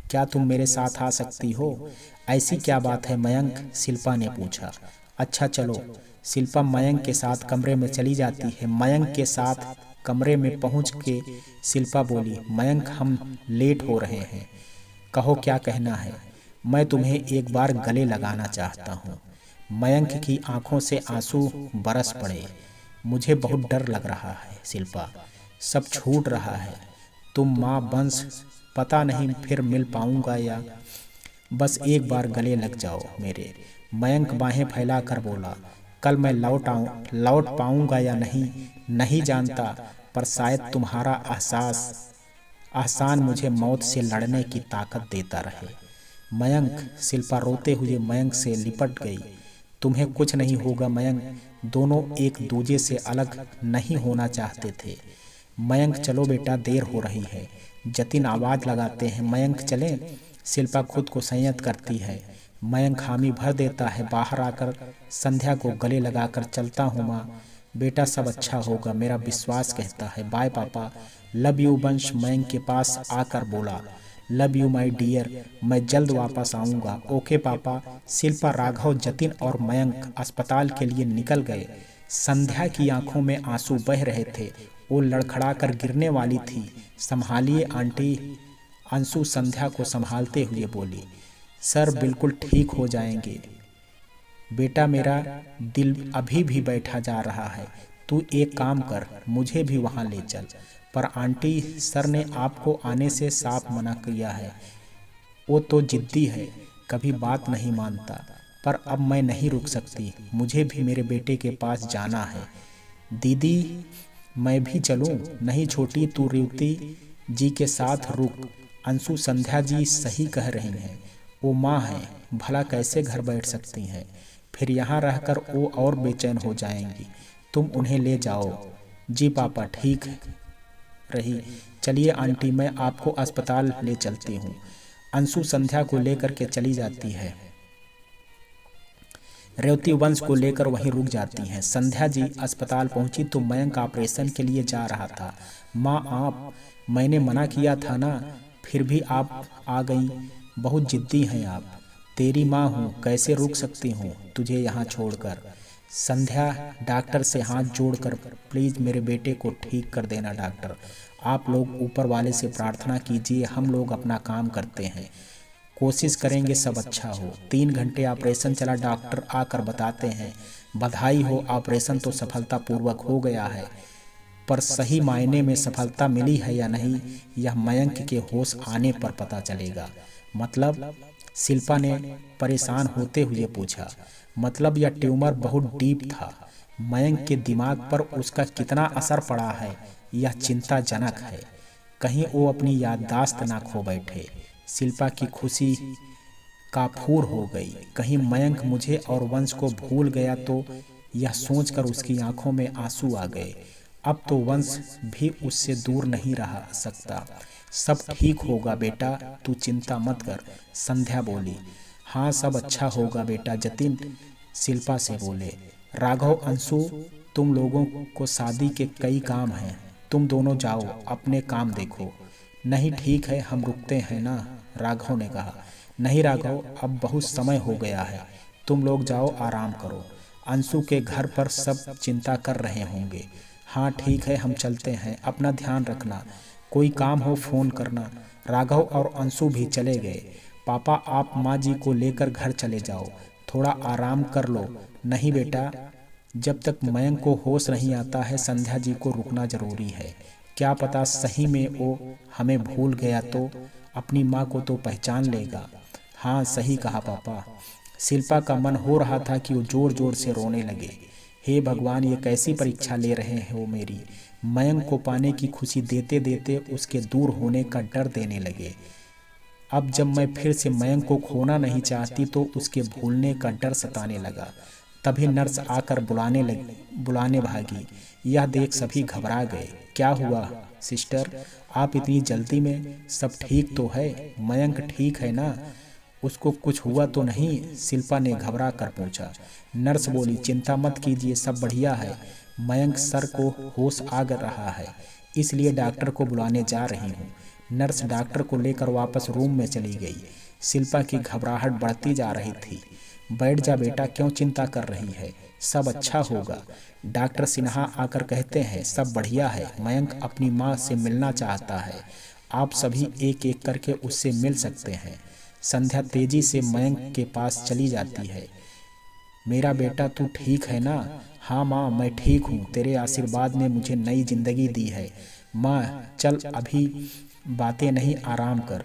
B: क्या तुम मेरे साथ आ सकती हो? ऐसी क्या बात है मयंक? शिल्पा ने पूछा। अच्छा चलो। शिल्पा मयंक के साथ कमरे में चली जाती है। मयंक के साथ कमरे में पहुंच के शिल्पा बोली, मयंक हम लेट हो रहे हैं, कहो क्या कहना है? मैं तुम्हें एक बार गले लगाना चाहता हूँ। मयंक की आंखों से आंसू बरस पड़े। मुझे बहुत डर लग रहा है शिल्पा, सब छूट रहा है। तुम माँ वंश, पता नहीं फिर मिल पाऊंगा या। बस एक बार गले लग जाओ मेरे। मयंक बाहें फैला कर बोला, कल मैं लौट पाऊंगा या नहीं जानता, पर शायद तुम्हारा एहसान मुझे मौत से लड़ने की ताकत देता रहे। मयंक, शिल्पा रोते हुए मयंक से लिपट गई। तुम्हें कुछ नहीं होगा मयंक। दोनों एक दूजे से अलग नहीं होना चाहते थे। मयंक चलो बेटा, देर हो रही है। जतिन आवाज लगाते हैं, मयंक चलें? शिल्पा खुद को संयत करती है। मयंक हामी भर देता है। बाहर आकर संध्या को गले लगाकर, चलता हूँ माँ, बेटा सब अच्छा होगा, मेरा विश्वास कहता है। बाय पापा, लव यू वंश मयंक के पास आकर बोला। लव यू माई डियर, मैं जल्द वापस आऊँगा। ओके पापा। शिल्पा, राघव, जतिन और मयंक अस्पताल के लिए निकल गए। संध्या की आंखों में आंसू बह रहे थे। वो लड़खड़ा कर गिरने वाली थी। संभालिए आंटी। अंशु संध्या को संभालते हुए बोली। सर बिल्कुल ठीक हो जाएंगे बेटा, मेरा दिल अभी भी बैठा जा रहा है। तू एक काम कर, मुझे भी वहाँ ले चल। पर आंटी, सर ने आपको आने से साफ मना किया है। वो तो जिद्दी है, कभी बात नहीं मानता। पर अब मैं नहीं रुक सकती, मुझे भी मेरे बेटे के पास जाना है। दीदी, मैं भी चलूं? नहीं छोटी, तू रेवती जी के साथ रुक। अंशु, संध्या जी सही कह रही हैं, वो माँ है, भला कैसे घर बैठ सकती हैं? फिर यहाँ रहकर वो और बेचैन हो जाएंगी। तुम उन्हें ले जाओ। जी पापा, ठीक रही। चलिए आंटी, मैं आपको अस्पताल ले चलती हूँ। अंशु संध्या को लेकर के चली जाती है। रेवती वंश को लेकर वहीं रुक जाती हैं। संध्या जी अस्पताल पहुंची तो मयंक ऑपरेशन के लिए जा रहा था। माँ आप, मैंने मना किया था ना, फिर भी आप आ गई। बहुत जिद्दी हैं आप। तेरी माँ हूँ, कैसे रुक सकती हूँ तुझे यहाँ छोड़कर? संध्या डॉक्टर से हाथ जोड़कर, प्लीज़ मेरे बेटे को ठीक कर देना डॉक्टर। आप लोग ऊपर वाले से प्रार्थना कीजिए, हम लोग अपना काम करते हैं, कोशिश करेंगे सब अच्छा हो। 3 घंटे ऑपरेशन चला। डॉक्टर आकर बताते हैं, बधाई हो, ऑपरेशन तो सफलतापूर्वक हो गया है, पर सही मायने में सफलता मिली है या नहीं, यह मयंक के होश आने पर पता चलेगा। मतलब? शिल्पा ने परेशान होते हुए पूछा। मतलब यह ट्यूमर बहुत डीप था। मयंक के दिमाग पर उसका कितना असर पड़ा है, यह चिंताजनक है। कहीं वो अपनी याददाश्त ना खो बैठे। शिल्पा की खुशी काफूर हो गई। कहीं मयंक मुझे और वंश को भूल गया तो? यह सोचकर उसकी आंखों में आंसू आ गए। अब तो वंश भी उससे दूर नहीं रह सकता। सब ठीक होगा बेटा, तू चिंता मत कर, संध्या बोली। हाँ सब अच्छा होगा बेटा, जतिन शिल्पा से बोले। राघव, अंशु, तुम लोगों को शादी के कई काम हैं, तुम दोनों जाओ अपने काम देखो। नहीं ठीक है, हम रुकते हैं ना, राघव ने कहा। नहीं राघव, अब बहुत समय हो गया है, तुम लोग जाओ आराम करो। अंशु के घर पर सब चिंता कर रहे होंगे। हाँ ठीक है, हम चलते हैं, अपना ध्यान रखना, कोई काम हो फोन करना। राघव और अंशु भी चले गए। पापा आप माँ जी को लेकर घर चले जाओ, थोड़ा आराम कर लो। नहीं बेटा, जब तक मयंक को होश नहीं आता है संध्या जी को रुकना जरूरी है। क्या पता सही में वो हमें भूल गया तो? अपनी माँ को तो पहचान लेगा। हाँ सही कहा पापा। शिल्पा का मन हो रहा था कि वो जोर जोर से रोने लगे। हे भगवान, ये कैसी परीक्षा ले रहे हैं वो मेरी। मयंक को पाने की खुशी देते देते उसके दूर होने का डर देने लगे। अब जब मैं फिर से मयंक को खोना नहीं चाहती तो उसके भूलने का डर सताने लगा। तभी नर्स आकर बुलाने भागी। यह देख सभी घबरा गए। क्या हुआ सिस्टर, आप इतनी जल्दी में? सब ठीक तो है? मयंक ठीक है ना, उसको कुछ हुआ तो नहीं? शिल्पा ने घबरा कर पूछा। नर्स बोली, चिंता मत कीजिए, सब बढ़िया है। मयंक सर को होश आ रहा है, इसलिए डॉक्टर को बुलाने जा रही हूँ। नर्स डॉक्टर को लेकर वापस रूम में चली गई। शिल्पा की घबराहट बढ़ती जा रही थी। बैठ जा बेटा, क्यों चिंता कर रही है, सब अच्छा होगा। डॉक्टर सिन्हा आकर कहते हैं सब बढ़िया है, मयंक अपनी माँ से मिलना चाहता है, आप सभी एक एक करके उससे मिल सकते हैं। संध्या तेजी से मयंक के पास चली जाती है। मेरा बेटा तू ठीक है ना? हाँ माँ मैं ठीक हूँ, तेरे आशीर्वाद ने मुझे नई जिंदगी दी है। माँ चल अभी बातें नहीं, आराम कर,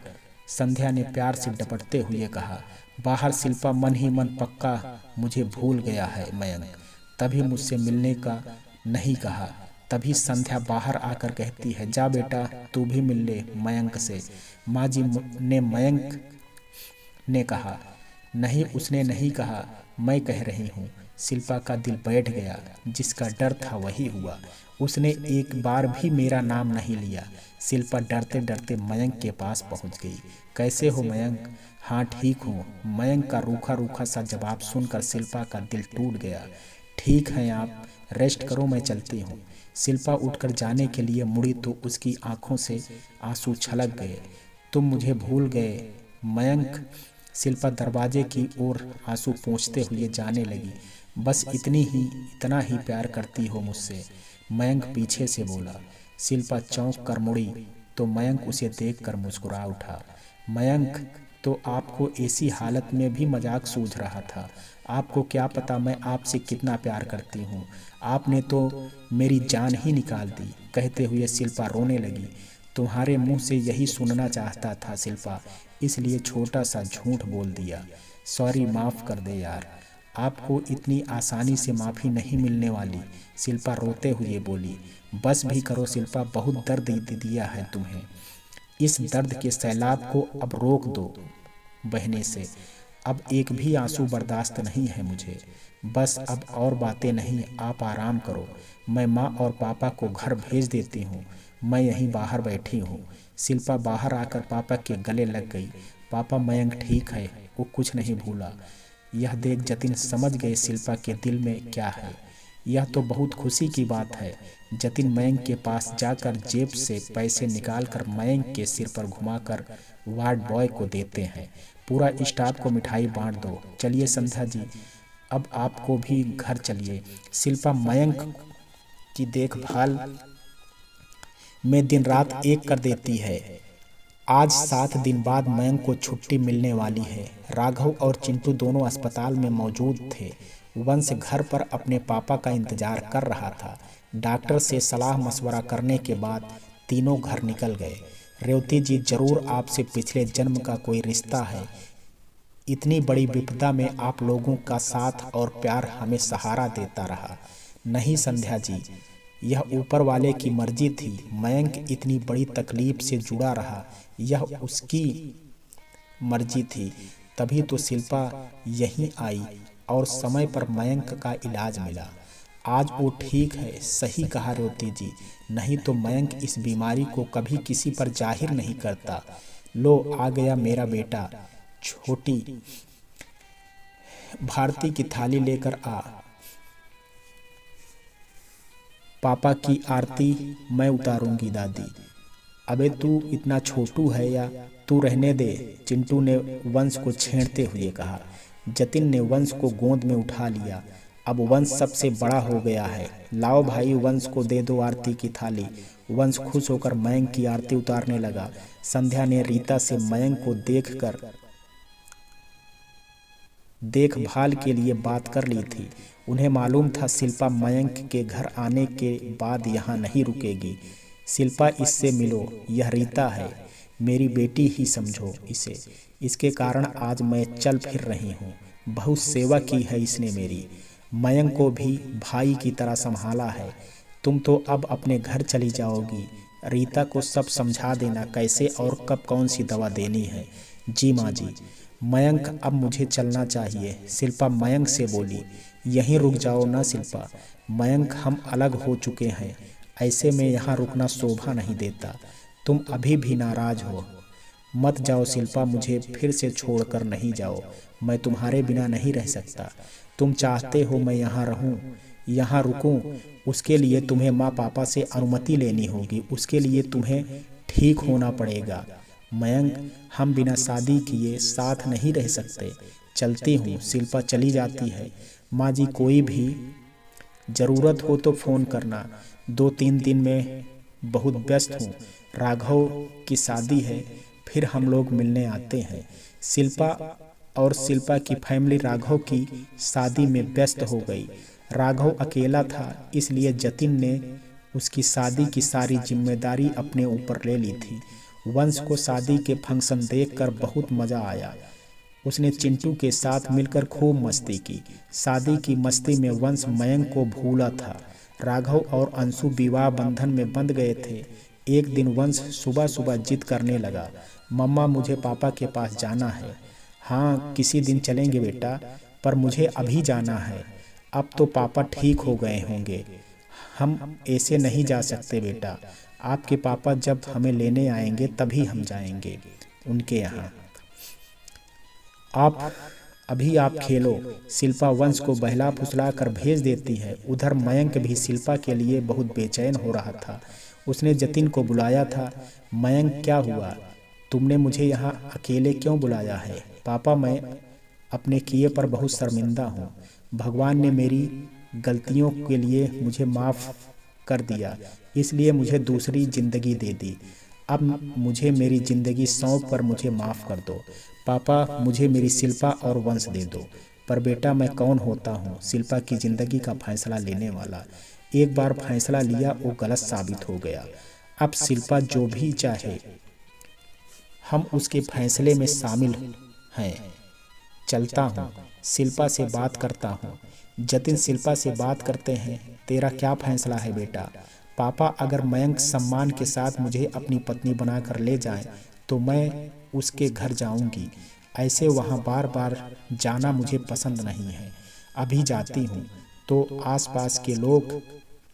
B: संध्या ने प्यार से डपटते हुए कहा। बाहर शिल्पा मन ही मन पक्का मुझे भूल गया है मयंक, तभी मुझसे मिलने का नहीं कहा। तभी संध्या बाहर आकर कहती है जा बेटा तू भी मिल ले मयंक से। माँ जी ने मयंक ने कहा। नहीं उसने नहीं कहा, मैं कह रही हूँ। शिल्पा का दिल बैठ गया, जिसका डर था वही हुआ। उसने एक बार भी मेरा नाम नहीं लिया। शिल्पा डरते डरते मयंक के पास पहुँच गई। कैसे हो मयंक? हाँ ठीक हूँ। मयंक का रूखा रूखा सा जवाब सुनकर शिल्पा का दिल टूट गया। ठीक है आप रेस्ट करो, मैं चलती हूँ। शिल्पा उठकर जाने के लिए मुड़ी तो उसकी आंखों से आंसू छलक गए। तुम मुझे भूल गए मयंक। शिल्पा दरवाजे की ओर आंसू पोंछते हुए जाने लगी। बस इतना ही प्यार करती हो मुझसे? मयंक पीछे से बोला। शिल्पा चौंक कर मुड़ी तो मयंक उसे देखकर मुस्कुरा उठा। मयंक तो आपको ऐसी हालत में भी मजाक सूझ रहा था। आपको क्या पता मैं आपसे कितना प्यार करती हूँ, आपने तो मेरी जान ही निकाल दी। कहते हुए शिल्पा रोने लगी। तुम्हारे मुंह से यही सुनना चाहता था शिल्पा, इसलिए छोटा सा झूठ बोल दिया। सॉरी माफ़ कर दे यार, आपको इतनी आसानी से माफ़ी नहीं मिलने वाली। शिल्पा रोते हुए बोली। बस भी करो शिल्पा, बहुत दर्द दिया है तुम्हें, इस दर्द के सैलाब को अब रोक दो बहने से। अब एक भी आंसू बर्दाश्त नहीं है मुझे। बस अब और बातें नहीं, आप आराम करो। मैं माँ और पापा को घर भेज देती हूँ, मैं यहीं बाहर बैठी हूँ। शिल्पा बाहर आकर पापा के गले लग गई। पापा मयंक ठीक है, वो कुछ नहीं भूला। यह देख जतिन समझ गए शिल्पा के दिल में क्या है। यह तो बहुत खुशी की बात है। जतिन मयंक के पास जाकर जेब से पैसे निकालकर मयंक के सिर पर घुमाकर वार्ड बॉय को देते हैं। पूरा स्टाफ को मिठाई बांट दो। चलिए संध्या जी, अब आपको भी घर चलिए। शिल्पा मयंक की देखभाल में दिन रात एक कर देती है। आज 7 दिन बाद मयंक को छुट्टी मिलने वाली है। राघव और चिंटू दोनों अस्पताल में मौजूद थे। वंश घर पर अपने पापा का इंतजार कर रहा था। डॉक्टर से सलाह मशवरा करने के बाद तीनों घर निकल गए। रेवती जी जरूर आपसे पिछले जन्म का कोई रिश्ता है। इतनी बड़ी विपदा में आप लोगों का साथ और प्यार हमें सहारा देता रहा। नहीं संध्या जी, यह ऊपर वाले की मर्जी थी। मयंक इतनी बड़ी तकलीफ से जुड़ा रहा, यह उसकी मर्जी थी। तभी तो शिल्पा यहीं आई और समय पर मयंक का इलाज मिला। आज वो ठीक है। सही कहा रेवती जी, नहीं तो मयंक इस बीमारी को कभी किसी पर जाहिर नहीं करता। लो आ गया मेरा बेटा। छोटी भारती की थाली लेकर आ। पापा की आरती मैं उतारूंगी दादी। अबे तू इतना छोटू है या? तू रहने दे, चिंटू ने वंश को छेड़ते हुए कहा। जतिन ने वंश को गोद में उठा लिया। अब वंश सबसे बड़ा हो गया है। लाओ भाई वंश को दे दो आरती की थाली। वंश खुश होकर मयंक की आरती उतारने लगा। संध्या ने रीता से मयंक को देखभाल के लिए बात कर ली थी। उन्हें मालूम था शिल्पा मयंक के घर आने के बाद यहाँ नहीं रुकेगी। शिल्पा इससे मिलो, यह रीता है, मेरी बेटी ही समझो इसे। इसके कारण आज मैं चल फिर रही हूँ। बहुत सेवा की है इसने मेरी। मयंक को भी भाई की तरह संभाला है। तुम तो अब अपने घर चली जाओगी। रीता को सब समझा देना कैसे और कब कौन सी दवा देनी है। जी माँ जी। मयंक अब मुझे चलना चाहिए, शिल्पा मयंक से बोली। यहीं रुक जाओ ना शिल्पा, मयंक हम अलग हो चुके हैं, ऐसे में यहाँ रुकना शोभा नहीं देता। तुम अभी भी नाराज हो। मत जाओ शिल्पा, मुझे फिर से छोड़कर नहीं जाओ। मैं तुम्हारे बिना नहीं रह सकता। तुम चाहते हो मैं यहाँ रहूँ, यहाँ रुकूँ, उसके लिए तुम्हें माँ पापा से अनुमति लेनी होगी। उसके लिए तुम्हें ठीक होना पड़ेगा। मयंक, हम बिना शादी किए साथ नहीं रह सकते। चलती हूँ। शिल्पा चली जाती है। माँ जी, कोई भी ज़रूरत हो तो फ़ोन करना। 2-3 दिन में बहुत व्यस्त हूँ। राघव की शादी है, फिर हम लोग मिलने आते हैं। शिल्पा और शिल्पा की फैमिली राघव की शादी में व्यस्त हो गई। राघव अकेला था, इसलिए जतिन ने उसकी शादी की सारी जिम्मेदारी अपने ऊपर ले ली थी। वंश को शादी के फंक्शन देखकर बहुत मज़ा आया। उसने चिंटू के साथ मिलकर खूब मस्ती की। शादी की मस्ती में वंश मयंक को भूला था। राघव और अंशु विवाह बंधन में बंध गए थे। एक दिन वंश सुबह सुबह जिद करने लगा, मम्मा मुझे पापा के पास जाना है। हाँ, किसी दिन चलेंगे बेटा, पर मुझे अभी जाना है। अब तो पापा ठीक हो गए होंगे। हम ऐसे नहीं जा सकते बेटा। आपके पापा जब हमें लेने आएंगे तभी हम जाएंगे उनके यहाँ। आप खेलो। शिल्पा वंश को बहला फुसला कर भेज देती है। उधर मयंक भी शिल्पा के लिए बहुत बेचैन हो रहा था। उसने जतिन को बुलाया था। मयंक, क्या हुआ? तुमने मुझे यहाँ अकेले क्यों बुलाया है? पापा, मैं अपने किए पर बहुत शर्मिंदा हूँ। भगवान ने मेरी गलतियों के लिए मुझे माफ़ कर दिया, इसलिए मुझे दूसरी ज़िंदगी दे दी। अब मुझे मेरी ज़िंदगी सौंप कर मुझे माफ़ कर दो। पापा, मुझे मेरी शिल्पा और वंश दे दो। पर बेटा, मैं कौन होता हूँ शिल्पा की ज़िंदगी का फैसला लेने वाला? एक बार फैसला लिया वो गलत साबित हो गया। अब शिल्पा जो भी चाहे हम उसके फैसले में शामिल हैं। चलता हूँ, शिल्पा से बात करता हूँ। जतिन शिल्पा से बात करते हैं। तेरा क्या फैसला है बेटा? पापा, अगर मयंक सम्मान के साथ मुझे अपनी पत्नी बनाकर ले जाए तो मैं उसके घर जाऊंगी। ऐसे वहाँ बार बार जाना मुझे पसंद नहीं है। अभी जाती हूँ तो आसपास के लोग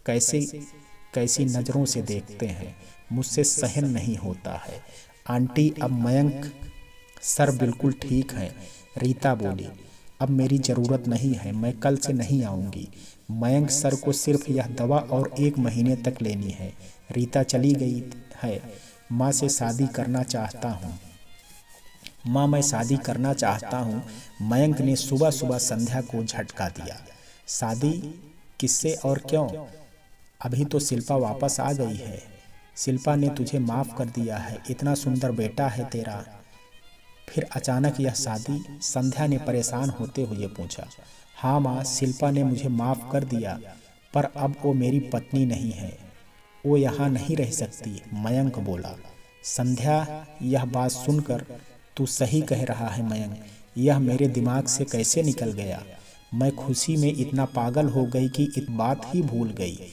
B: कैसी नज़रों से देखते हैं, मुझसे सहन नहीं होता है। आंटी, अब मयंक सर बिल्कुल ठीक है। रीता बोली, अब मेरी ज़रूरत नहीं है, मैं कल से नहीं आऊँगी। मयंक सर को सिर्फ यह दवा और 1 महीने तक लेनी है। रीता चली गई है। माँ से शादी करना चाहता हूँ। माँ, मैं शादी करना चाहता हूँ। मयंक ने सुबह सुबह संध्या को झटका दिया। शादी किससे और क्यों? अभी तो शिल्पा वापस आ गई है। शिल्पा ने तुझे माफ़ कर दिया है, इतना सुंदर बेटा है तेरा। फिर अचानक यह शादी? संध्या ने परेशान होते हुए पूछा। हाँ माँ, शिल्पा ने मुझे माफ़ कर दिया, पर अब वो मेरी पत्नी नहीं है। वो यहाँ नहीं रह सकती, मयंक बोला। संध्या, यह बात सुनकर तू सही कह रहा है मयंक, यह मेरे दिमाग से कैसे निकल गया। मैं खुशी में इतना पागल हो गई कि इस बात ही भूल गई।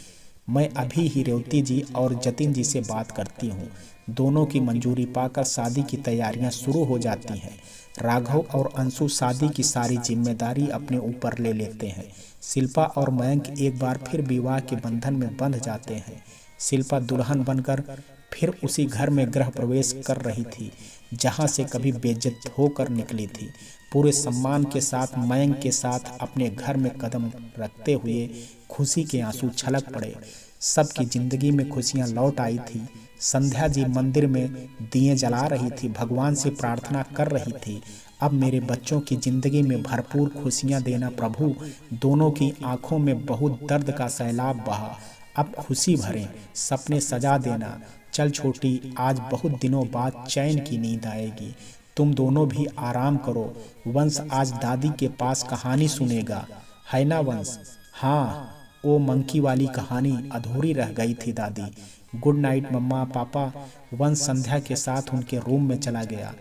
B: मैं अभी ही रेवती जी और जतिन जी से बात करती हूँ। दोनों की मंजूरी पाकर शादी की तैयारियां शुरू हो जाती हैं। राघव और अंशु शादी की सारी जिम्मेदारी अपने ऊपर ले लेते हैं। शिल्पा और मयंक एक बार फिर विवाह के बंधन में बंध जाते हैं। शिल्पा दुल्हन बनकर फिर उसी घर में गृह प्रवेश कर रही थी जहाँ से कभी बेइज्जत होकर निकली थी। पूरे सम्मान के साथ मयंक के साथ अपने घर में कदम रखते हुए खुशी के आंसू छलक पड़े। सबकी जिंदगी में खुशियां लौट आई थी। संध्या जी मंदिर में दिए जला रही थी, भगवान से प्रार्थना कर रही थी, अब मेरे बच्चों की जिंदगी में भरपूर खुशियां देना प्रभु। दोनों की आंखों में बहुत दर्द का सैलाब बहा, अब खुशी भरे सपने सजा देना। चल छोटी, आज बहुत दिनों बाद चैन की नींद आएगी। तुम दोनों भी आराम करो। वंश आज दादी के पास कहानी सुनेगा, है ना वंश? हाँ, वो मंकी वाली कहानी अधूरी रह गई थी दादी। गुड नाइट मम्मा पापा। वंश संध्या के साथ उनके रूम में चला गया।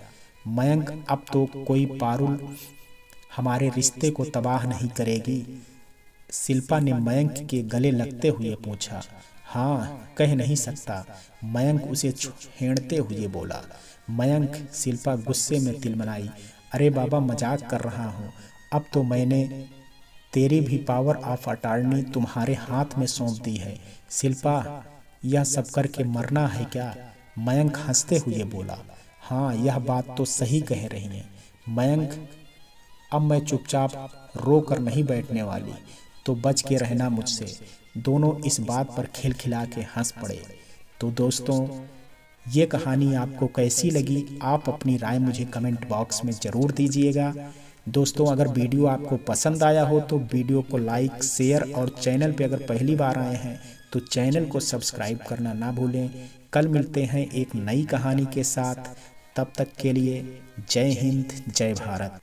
B: मयंक, अब तो कोई पारुल हमारे रिश्ते को तबाह नहीं करेगी? शिल्पा ने मयंक के गले लगते हुए पूछा। हाँ, कह नहीं सकता, मयंक उसे छेड़ते हुए बोला। मयंक, शिल्पा गुस्से में तिलमिलाई। अरे बाबा, मजाक कर रहा हूँ। अब तो मैंने तेरी भी पावर ऑफ अटॉर्नी तुम्हारे हाथ में सौंप दी है। शिल्पा, यह सब करके मरना है क्या? मयंक हंसते हुए बोला। हाँ, यह बात तो सही कह रही हैं मयंक। अब मैं चुपचाप रो कर नहीं बैठने वाली, तो बच के रहना मुझसे। दोनों इस बात पर खिलखिला के हंस पड़े। तो दोस्तों, ये कहानी आपको कैसी लगी, आप अपनी राय मुझे कमेंट बॉक्स में ज़रूर दीजिएगा। दोस्तों, अगर वीडियो आपको पसंद आया हो तो वीडियो को लाइक, शेयर और चैनल पे अगर पहली बार आए हैं तो चैनल को सब्सक्राइब करना ना भूलें। कल मिलते हैं एक नई कहानी के साथ, तब तक के लिए जय हिंद, जय भारत।